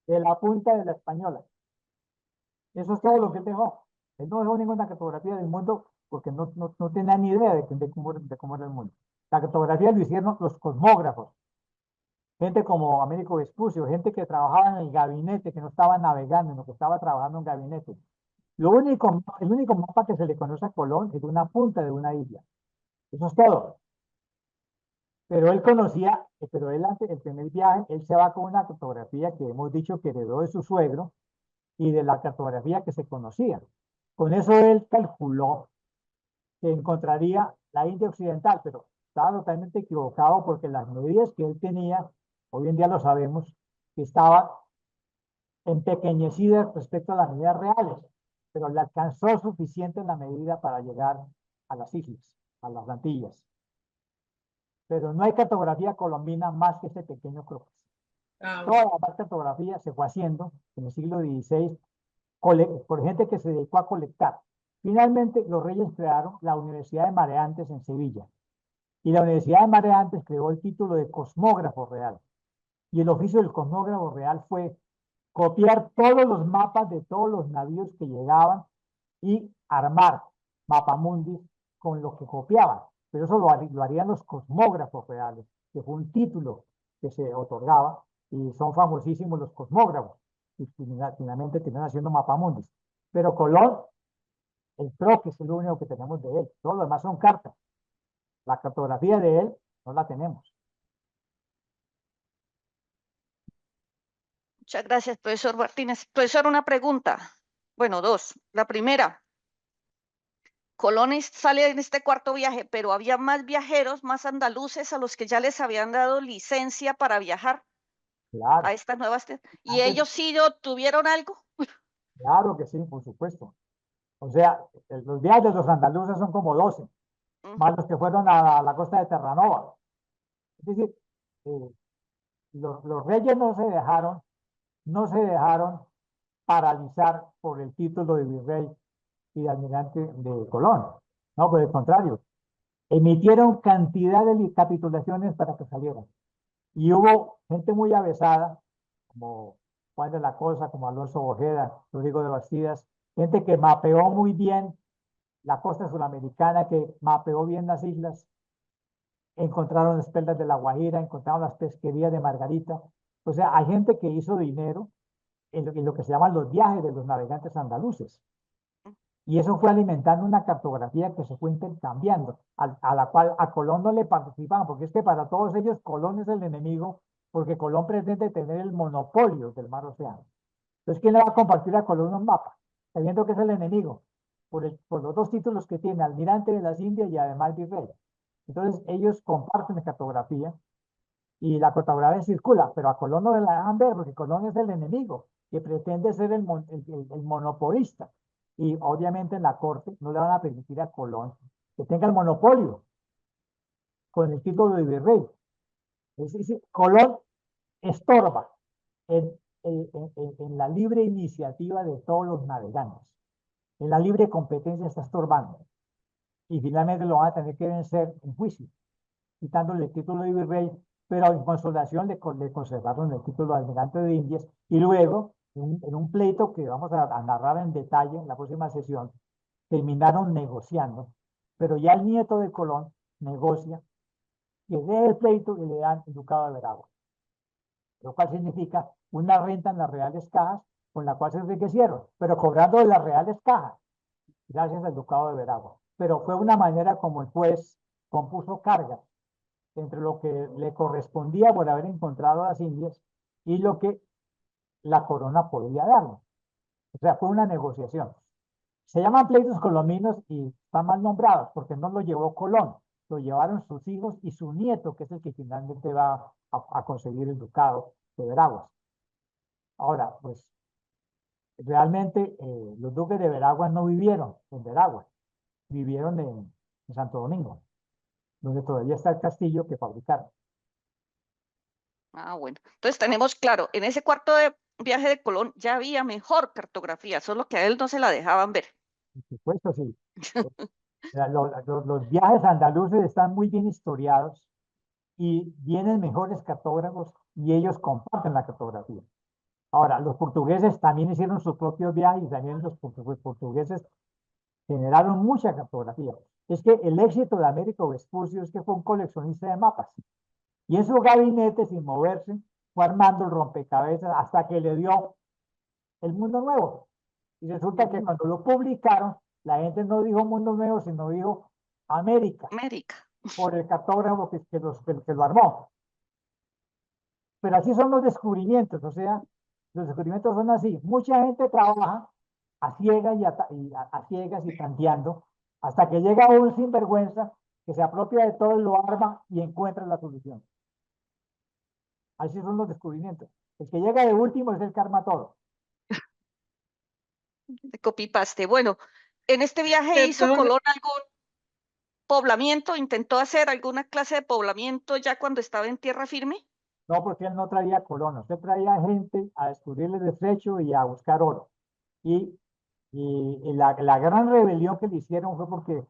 de la punta de la Española. Eso es todo lo que él dejó. Él no dejó ninguna cartografía del mundo porque no tenía ni idea de cómo era el mundo. La cartografía lo hicieron los cosmógrafos, gente como Américo Vespucio, gente que trabajaba en el gabinete, que no estaba navegando, sino que estaba trabajando en gabinete. El único mapa que se le conoce a Colón es de una punta de una isla. Eso es todo. Pero él conocía, pero él antes del primer viaje, él se va con una cartografía que hemos dicho que heredó de su suegro y de la cartografía que se conocía. Con eso él calculó que encontraría la India Occidental, pero estaba totalmente equivocado porque las medidas que él tenía, hoy en día lo sabemos, que estaban empequeñecidas respecto a las medidas reales, pero le alcanzó suficiente la medida para llegar a las islas, a las Antillas. Pero no hay cartografía colombina más que ese pequeño croquis. Toda la más cartografía se fue haciendo en el siglo XVI por gente que se dedicó a colectar. Finalmente, los reyes crearon la Universidad de Mareantes en Sevilla. Y la Universidad de Mareantes creó el título de cosmógrafo real. Y el oficio del cosmógrafo real fue copiar todos los mapas de todos los navíos que llegaban y armar mapamundis con lo que copiaban. Pero eso lo harían los cosmógrafos reales, que fue un título que se otorgaba, y son famosísimos los cosmógrafos, y finalmente terminan haciendo mapamundis. Pero Colón, el croquis es lo único que tenemos de él, todo lo demás son cartas. La cartografía de él no la tenemos. Muchas gracias, profesor Martínez. Profesor, una pregunta. Bueno, dos. La primera, Colón sale en este cuarto viaje, pero había más viajeros, más andaluces a los que ya les habían dado licencia para viajar Claro, a estas nuevas. ¿Y antes, ellos sí tuvieron algo? claro que sí, por supuesto. O sea, los viajes de los andaluces son como 12, más los que fueron a la costa de Terranova. Es decir, eh, los reyes no se dejaron paralizar por el título de virrey y de almirante de Colón. No, por el contrario, emitieron cantidad de capitulaciones para que salieran. Y hubo gente muy avesada, como Juan de la Cosa, como Alonso Ojeda, Rodrigo de Bastidas, gente que mapeó muy bien la costa suramericana, que mapeó bien las islas, encontraron las perlas de La Guajira, encontraron las pesquerías de Margarita. O sea, hay gente que hizo dinero en lo que se llaman los viajes de los navegantes andaluces. Y eso fue alimentando una cartografía que se fue intercambiando, a la cual a Colón no le participaban, porque es que para todos ellos Colón es el enemigo, porque Colón pretende tener el monopolio del mar océano. Entonces, ¿quién le va a compartir a Colón un mapa? Sabiendo que es el enemigo, por los dos títulos que tiene, almirante de las Indias y además virrey. Entonces, ellos comparten la cartografía y la cartografía circula, pero a Colón no le la dejan ver, porque Colón es el enemigo, que pretende ser el monopolista. Y obviamente en la corte no le van a permitir a Colón que tenga el monopolio con el título de virrey. Es decir, Colón estorba en la libre iniciativa de todos los navegantes. En la libre competencia está estorbando. Y finalmente lo van a tener que vencer en juicio, quitándole el título de virrey, pero en consolación le conservaron el título de almirante de Indias. Y luego, en un pleito que vamos a narrar en detalle en la próxima sesión, terminaron negociando, pero ya el nieto de Colón negocia que dé el pleito y le dan el ducado de Veragua, lo cual significa una renta en las reales cajas con la cual se enriquecieron, pero cobrando de las reales cajas, gracias al ducado de Veragua. Pero fue una manera como el juez compuso cargas entre lo que le correspondía por haber encontrado a las Indias y lo que la corona podía darle. O sea, fue una negociación. Se llaman pleitos colombinos y están mal nombrados porque no lo llevó Colón, lo llevaron sus hijos y su nieto, que es el que finalmente va a conseguir el ducado de Veraguas. Ahora, pues, realmente los duques de Veraguas no vivieron en Veraguas, vivieron en Santo Domingo, donde todavía está el castillo que fabricaron. Ah, bueno. Entonces tenemos claro, en ese cuarto de viaje de Colón ya había mejor cartografía, solo que a él no se la dejaban ver. Por supuesto, sí. Los viajes andaluces están muy bien historiados y vienen mejores cartógrafos y ellos comparten la cartografía. Ahora, los portugueses también hicieron sus propios viajes y también los portugueses generaron mucha cartografía. Es que el éxito de Américo Vespucio es que fue un coleccionista de mapas. Y en su gabinete, sin moverse, fue armando el rompecabezas hasta que le dio el mundo nuevo. Y resulta que cuando lo publicaron, la gente no dijo mundo nuevo, sino dijo América, América. por el cartógrafo que lo armó. Pero así son los descubrimientos, o sea, los descubrimientos son así. Mucha gente trabaja a ciegas a ciegas y tanteando, hasta que llega un sinvergüenza que se apropia de todo, lo arma y encuentra la solución. Así son los descubrimientos. El que llega de último es el que arma todo. De copy-paste. Bueno, en este viaje hizo Perdón, Colón algún poblamiento, intentó hacer alguna clase de poblamiento ya cuando estaba en tierra firme. No, porque él no traía colonos, él traía gente a descubrir el estrecho y a buscar oro. Y, y la gran rebelión que le hicieron fue porque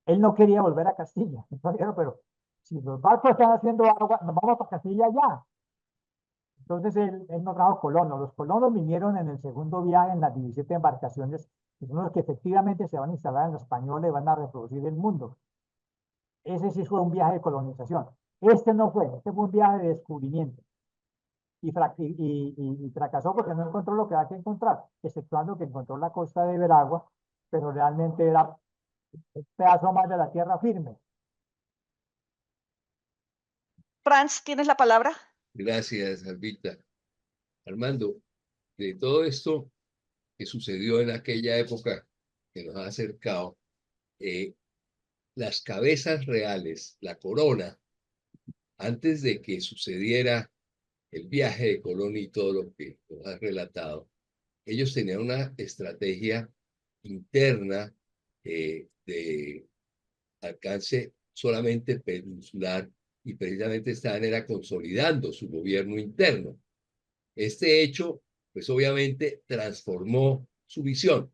él no quería volver a Castilla. Entonces dijeron, pero si los barcos están haciendo agua, nos vamos para Castilla ya. Entonces él no trajo colonos. Los colonos vinieron en el segundo viaje en las 17 embarcaciones, que son los que efectivamente se van a instalar en los españoles y van a reproducir el mundo. Ese sí fue un viaje de colonización. Este no fue, este fue un viaje de descubrimiento. Y fracasó porque no encontró lo que había que encontrar, exceptuando que encontró la costa de Veragua, pero realmente era un pedazo más de la tierra firme. Franz, ¿tienes la palabra? Gracias, Albita. Armando, de todo esto que sucedió en aquella época que nos ha acercado, las cabezas reales, la corona, antes de que sucediera el viaje de Colón y todo lo que nos has relatado, ellos tenían una estrategia interna de alcance solamente peninsular y precisamente estaban era consolidando su gobierno interno. Este hecho, pues obviamente transformó su visión.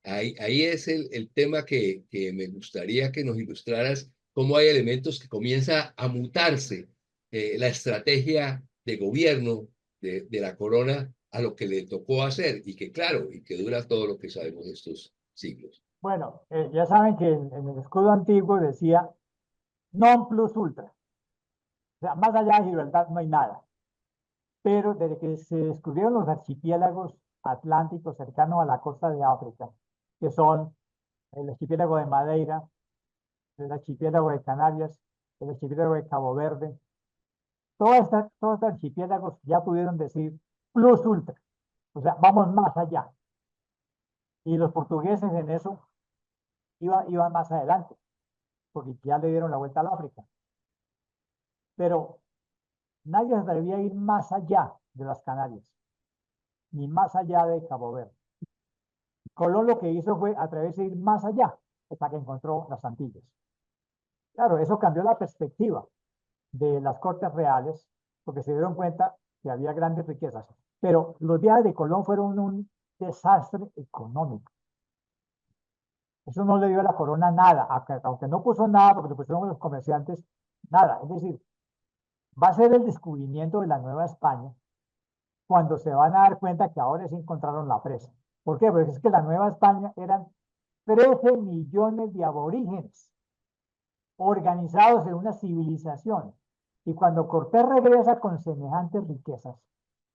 Ahí es el tema que me gustaría que nos ilustraras, cómo hay elementos que comienza a mutarse la estrategia de gobierno de la corona a lo que le tocó hacer y que claro, y que dura todo lo que sabemos de estos siglos. Bueno, ya saben que en el escudo antiguo decía non plus ultra. O sea, más allá de Gibraltar no hay nada. Pero desde que se descubrieron los archipiélagos atlánticos cercanos a la costa de África, que son el archipiélago de Madeira, el archipiélago de Canarias, el archipiélago de Cabo Verde, todos estos archipiélagos ya pudieron decir plus ultra, o sea, vamos más allá. Y los portugueses en eso iban más adelante, porque ya le dieron la vuelta al África. Pero nadie se atrevía a ir más allá de las Canarias, ni más allá de Cabo Verde. Colón lo que hizo fue atreverse a ir más allá, hasta que encontró las Antillas. Claro, eso cambió la perspectiva de las cortes reales, porque se dieron cuenta que había grandes riquezas. Pero los viajes de Colón fueron un desastre económico. Eso no le dio a la corona nada, aunque no puso nada, porque le pusieron los comerciantes, nada. Es decir, va a ser el descubrimiento de la Nueva España cuando se van a dar cuenta que ahora sí encontraron la presa. ¿Por qué? Porque es que la Nueva España eran 13 millones de aborígenes organizados en una civilización. Y cuando Cortés regresa con semejantes riquezas,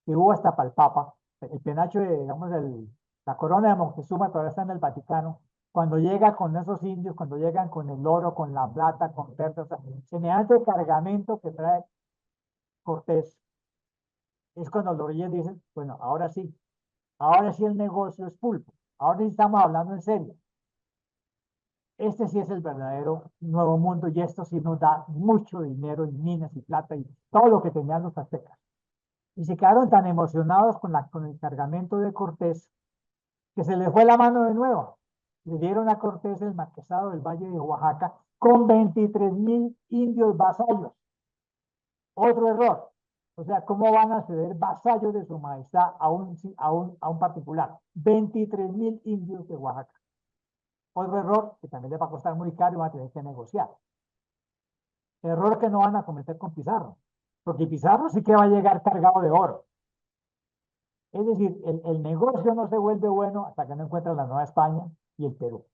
que hubo hasta para el Papa, el penacho de, digamos, la corona de Moctezuma todavía está en el Vaticano, cuando llega con esos indios, cuando llegan con el oro, con la plata, con perlas, o sea, semejante cargamento que trae Cortés, es cuando los reyes dicen, bueno, ahora sí el negocio es pulpo, ahora sí estamos hablando en serio. este sí es el verdadero nuevo mundo y esto sí nos da mucho dinero en minas y plata y todo lo que tenían los aztecas. Y se quedaron tan emocionados con el cargamento de Cortés que se les fue la mano de nuevo. Le dieron a Cortés el marquesado del Valle de Oaxaca con 23.000 indios vasallos. Otro error. O sea, ¿cómo van a ceder vasallos de su majestad a un particular? 23.000 indios de Oaxaca. Otro error que también les va a costar muy caro y van a tener que negociar. Error que no van a cometer con Pizarro, porque Pizarro sí que va a llegar cargado de oro. Es decir, el negocio no se vuelve bueno hasta que no encuentran la Nueva España y el Perú.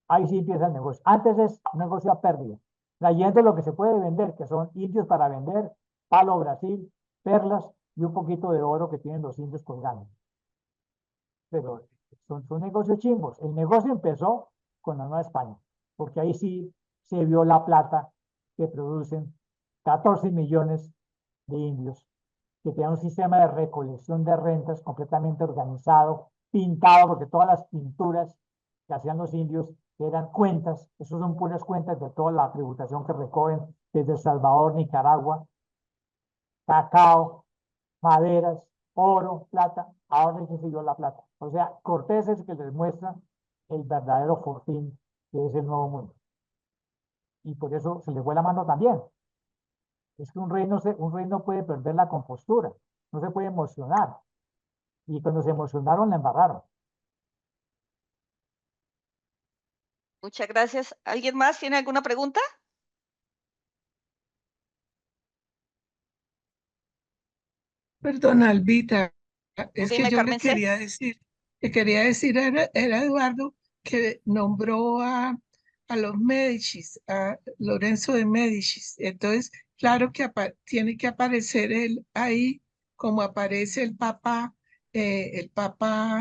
Ahí sí empieza el negocio. Antes es un negocio a pérdida. Trayendo lo que se puede vender, que son indios para vender, palo Brasil, perlas y un poquito de oro que tienen los indios colgando. Pero son negocios chimbos. El negocio empezó con la Nueva España, porque ahí sí se vio la plata que producen 14 millones de indios, que tenían un sistema de recolección de rentas completamente organizado, pintado, porque todas las pinturas que hacían los indios eran cuentas, esos son puras cuentas de toda la tributación que recogen desde El Salvador, Nicaragua, cacao, maderas, oro, plata, ahora sí se siguió la plata. O sea, Cortés es el que les muestra el verdadero fortín que es el nuevo mundo. Y por eso se le fue la mano también. Es que un rey no puede perder la compostura, no se puede emocionar. Y cuando se emocionaron, la embarraron. Muchas gracias. ¿Alguien más tiene alguna pregunta? Perdona, Albita, es que Dime, yo Carmen C. le quería decir era Eduardo que nombró a los Médicis, a Lorenzo de Médicis. Entonces, claro que tiene que aparecer él ahí, como aparece el Papa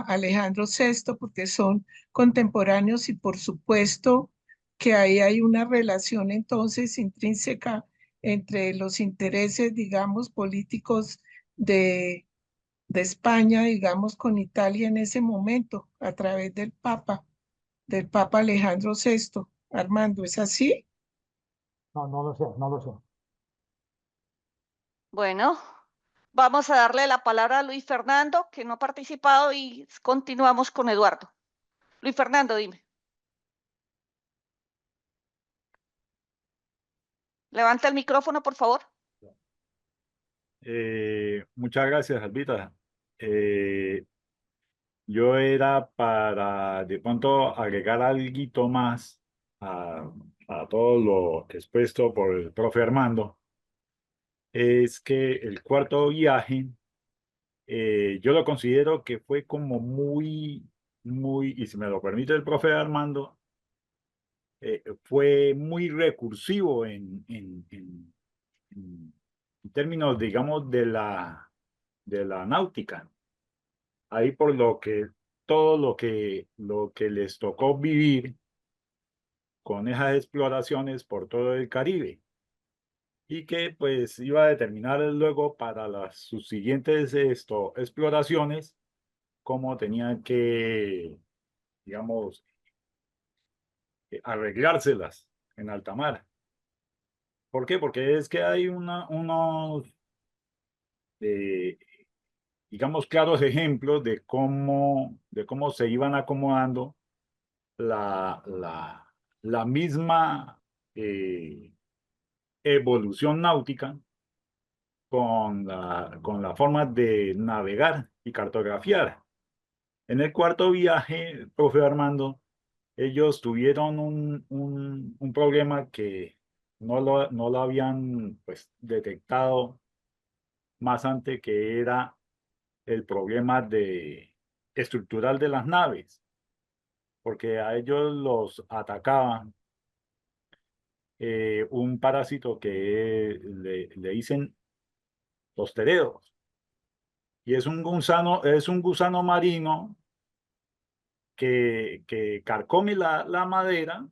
Alejandro VI, porque son contemporáneos y por supuesto que ahí hay una relación entonces intrínseca entre los intereses, digamos, políticos de España, digamos, con Italia en ese momento, a través del Papa Alejandro VI. Armando, ¿es así? No, no lo sé, no lo sé. Bueno, vamos a darle la palabra a Luis Fernando, que no ha participado, y continuamos con Eduardo. Luis Fernando, dime. Levanta el micrófono, por favor. Muchas gracias, Albita. Yo era para de pronto agregar algo más a todo lo expuesto por el profe Armando. Es que el cuarto viaje, yo lo considero que fue como muy, y si me lo permite el profe Armando, fue muy recursivo en términos, digamos, de la náutica. Ahí por lo que todo lo que les tocó vivir con esas exploraciones por todo el Caribe y que pues iba a determinar luego para las subsiguientes exploraciones cómo tenían que, digamos, arreglárselas en alta mar. ¿Por qué? Porque es que hay unos, eh, digamos, claros ejemplos de cómo se iban acomodando la misma evolución náutica con la forma de navegar y cartografiar. En el cuarto viaje, profe Armando, ellos tuvieron un problema que no lo habían pues, detectado más antes, que era el problema estructural de las naves, porque a ellos los atacaban un parásito que le dicen los teredos. Y es un gusano marino que carcome la madera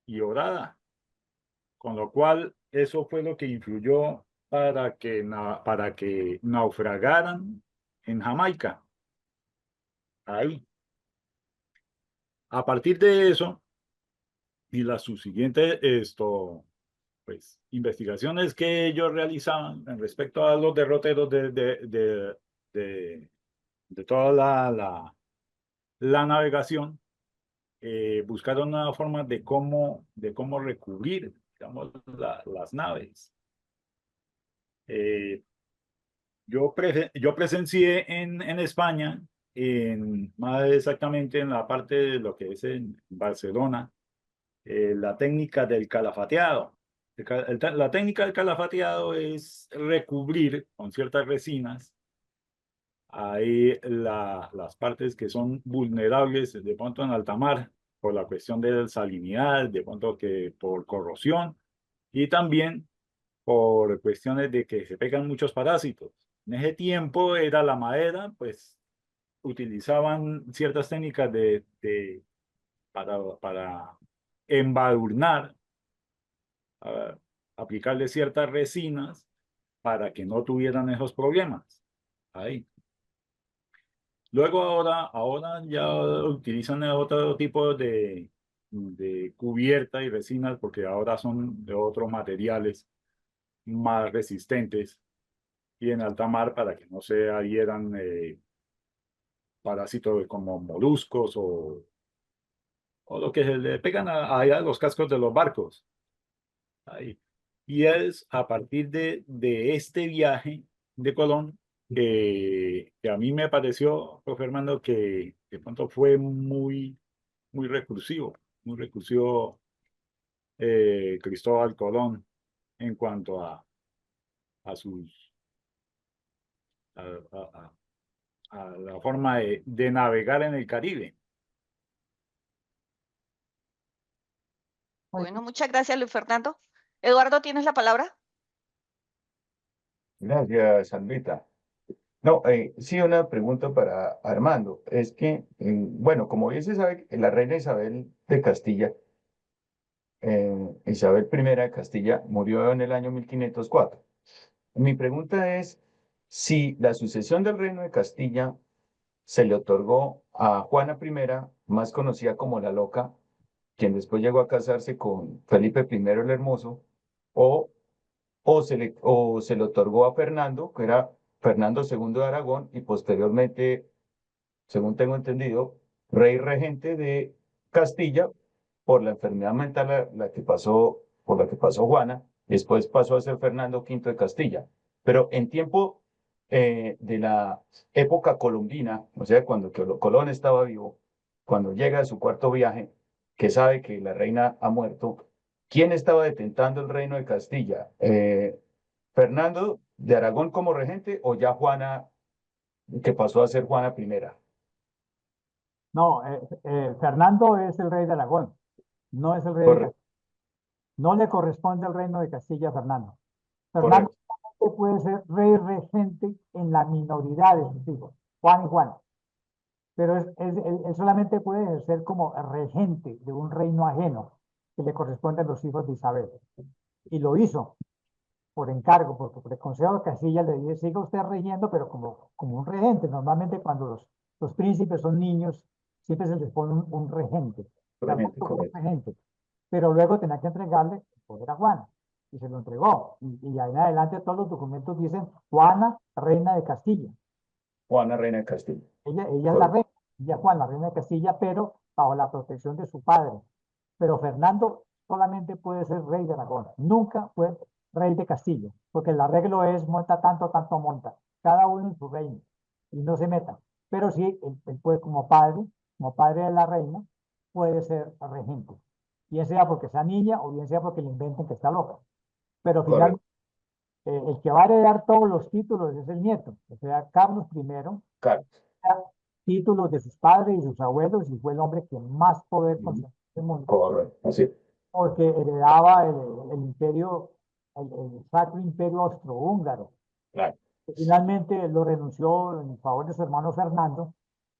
y orada. Con lo cual, eso fue lo que influyó para que naufragaran en Jamaica. Ahí. A partir de eso, Y las subsiguientes pues, investigaciones que ellos realizaban en respecto a los derroteros de toda la navegación, buscaron una forma de cómo recubrir, digamos, las naves. Yo presencié en España, más exactamente en la parte de lo que es en Barcelona, la técnica del calafateado. La técnica del calafateado es recubrir con ciertas resinas ahí las partes que son vulnerables de pronto en alta mar por la cuestión de salinidad, de pronto que por corrosión y también por cuestiones de que se pegan muchos parásitos. En ese tiempo era la madera, pues utilizaban ciertas técnicas para embadurnar, aplicarle ciertas resinas para que no tuvieran esos problemas. Ahí. Luego ahora ya utilizan otro tipo de cubierta y resinas porque ahora son de otros materiales más resistentes y en alta mar para que no se adhieran parásitos como moluscos o lo que se le pegan a los cascos de los barcos. Ahí. Y es a partir de este viaje de Colón que a mí me pareció, profe Fernando, que de pronto fue muy recursivo Cristóbal Colón en cuanto a sus a, a- a la forma de navegar en el Caribe. Bueno, muchas gracias, Luis Fernando. Eduardo, ¿tienes la palabra? Gracias, Alvita. No, sí, una pregunta para Armando. Es que, bueno, como bien se sabe, la reina Isabel de Castilla, Isabel I de Castilla, murió en el año 1504. Mi pregunta es si la sucesión del reino de Castilla se le otorgó a Juana I, más conocida como la Loca, quien después llegó a casarse con Felipe I el Hermoso, o, o se le otorgó a Fernando, que era Fernando II de Aragón, y posteriormente, según tengo entendido, rey regente de Castilla por la enfermedad mental por la que pasó Juana, después pasó a ser Fernando V de Castilla. Pero en tiempo de la época colombina, o sea, cuando Colón estaba vivo, cuando llega a su cuarto viaje, que sabe que la reina ha muerto, ¿quién estaba detentando el reino de Castilla? ¿Fernando de Aragón como regente o ya Juana, que pasó a ser Juana I? No, Fernando es el rey de Aragón, no es el rey de Correcto, Castilla. No le corresponde el reino de Castilla a Fernando. Fernando correcto, solamente puede ser rey regente en la minoridad de sus hijos, Juan y Juan. Pero él solamente puede ejercer como regente de un reino ajeno que le corresponde a los hijos de Isabel. Y lo hizo por encargo, porque por el Consejo de Castilla le dice, siga usted regiendo, pero como un regente. Normalmente cuando los príncipes son niños, siempre se les pone un regente. correcto, Un correcto. regente. Pero luego tenía que entregarle el poder a Juana. Y se lo entregó. Y ahí en adelante todos los documentos dicen Juana, reina de Castilla. Juana, reina de Castilla. Ella es la Correcto. reina, ella Juan, la reina de Castilla, pero bajo la protección de su padre. Pero Fernando solamente puede ser rey de Aragón, nunca fue rey de Castilla, porque el arreglo es monta tanto, tanto monta, cada uno en su reino, y no se metan. Pero sí, él puede como padre de la reina, puede ser regente, bien sea porque sea niña o bien sea porque le inventen que está loca. Pero finalmente, Correcto. el que va a heredar todos los títulos es el nieto, o sea, Carlos I, Carlos. títulos de sus padres y sus abuelos y fue el hombre que más poder concentró en el mundo, Correcto. Así. porque heredaba el imperio, el Sacro Imperio Austrohúngaro. Claro. Finalmente lo renunció en favor de su hermano Fernando,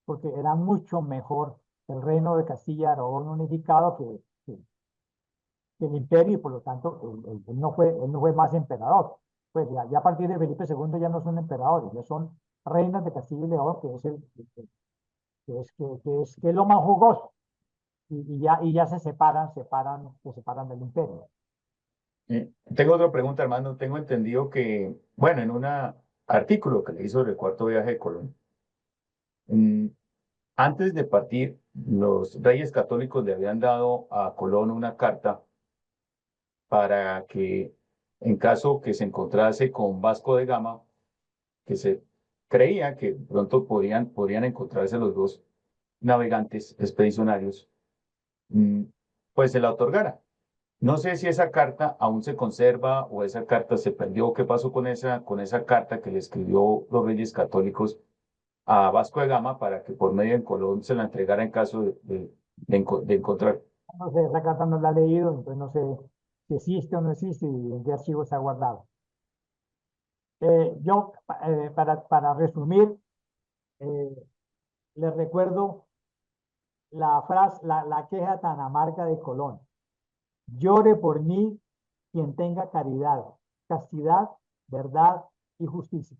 porque era mucho mejor el reino de Castilla Aragón unificado que el imperio y por lo tanto él no fue más emperador. Pues ya a partir de Felipe II ya no son emperadores, ya son reinas de Castilla y León, que es lo más jugoso. y ya se separan del imperio. Tengo otra pregunta, hermano. Tengo entendido que, bueno, en un artículo que le hizo sobre el cuarto viaje de Colón, antes de partir, los reyes católicos le habían dado a Colón una carta para que, en caso que se encontrase con Vasco de Gama, que se creía que pronto podrían encontrarse los dos navegantes expedicionarios, pues se la otorgara. No sé si esa carta aún se conserva o esa carta se perdió. ¿Qué pasó con esa carta que le escribió los reyes católicos a Vasco de Gama para que por medio de Colón se la entregara en caso de encontrar? No sé, esa carta no la he leído, entonces no sé si existe o no existe y en qué archivo se ha guardado. Para resumir, les recuerdo la frase, la queja tan amarga de Colón. Llore por mí quien tenga caridad, castidad, verdad y justicia.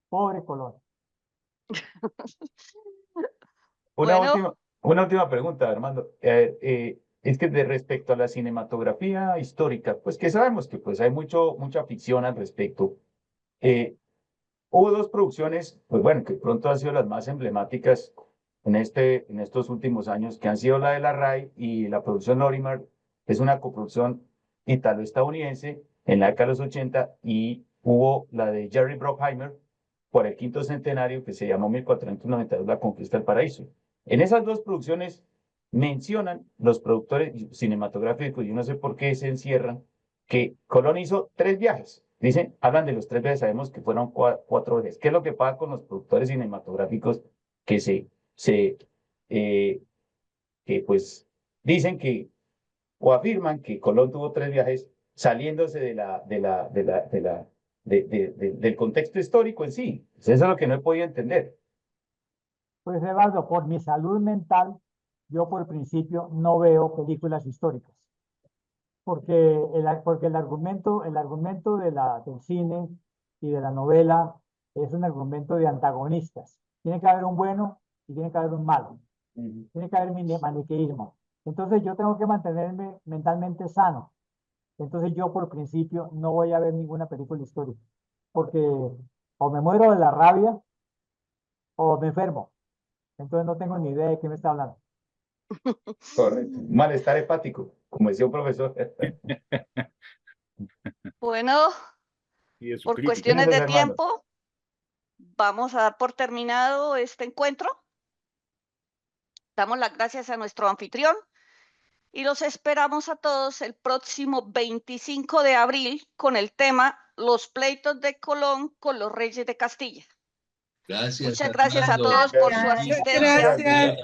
Pobre Colón. Bueno, Una última pregunta, Armando. Es que de respecto a la cinematografía histórica, pues que sabemos que pues hay mucha ficción al respecto. Hubo dos producciones, pues bueno, que pronto han sido las más emblemáticas en estos últimos años, que han sido la de la RAI y la producción Lorimar. Es una coproducción italo-estadounidense en la década de los 80, y hubo la de Jerry Bruckheimer por el 5º centenario, que se llamó 1492, La Conquista del Paraíso. En esas dos producciones mencionan los productores cinematográficos, yo no sé por qué se encierran, que Colón hizo 3 viajes. Dicen, hablan de los 3 viajes, sabemos que fueron 4 viajes. ¿Qué es lo que pasa con los productores cinematográficos que que pues dicen que o afirman que Colón tuvo 3 viajes saliéndose del contexto histórico en sí? Eso es lo que no he podido entender. Pues Eduardo, por mi salud mental, yo por principio no veo películas históricas. Porque el argumento del cine y de la novela es un argumento de antagonistas. Tiene que haber un bueno y tiene que haber un malo. Tiene que haber maniqueísmo. Entonces yo tengo que mantenerme mentalmente sano. Entonces yo por principio no voy a ver ninguna película histórica. Porque o me muero de la rabia o me enfermo. Entonces no tengo ni idea de qué me está hablando. Correcto. Malestar hepático, como decía un profesor. bueno, Y de su por crítica. cuestiones de Gracias, hermano. tiempo, vamos a dar por terminado este encuentro. Damos las gracias a nuestro anfitrión y los esperamos a todos el próximo 25 de abril con el tema Los pleitos de Colón con los reyes de Castilla. Gracias, Muchas gracias a Armando. todos por su Gracias. asistencia. Gracias.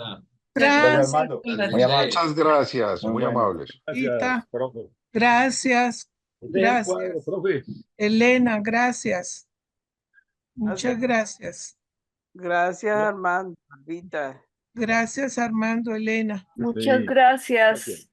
Gracias, Armando. Gracias. Muy amable. Muchas gracias, Muy muy bueno. amables. Gracias, profe. Gracias. Ese es el cuadro, Gracias. profe. Elena, gracias. Muchas gracias. Gracias, Armando, Rita. Gracias, Armando, Elena. Muchas Sí. gracias. Gracias.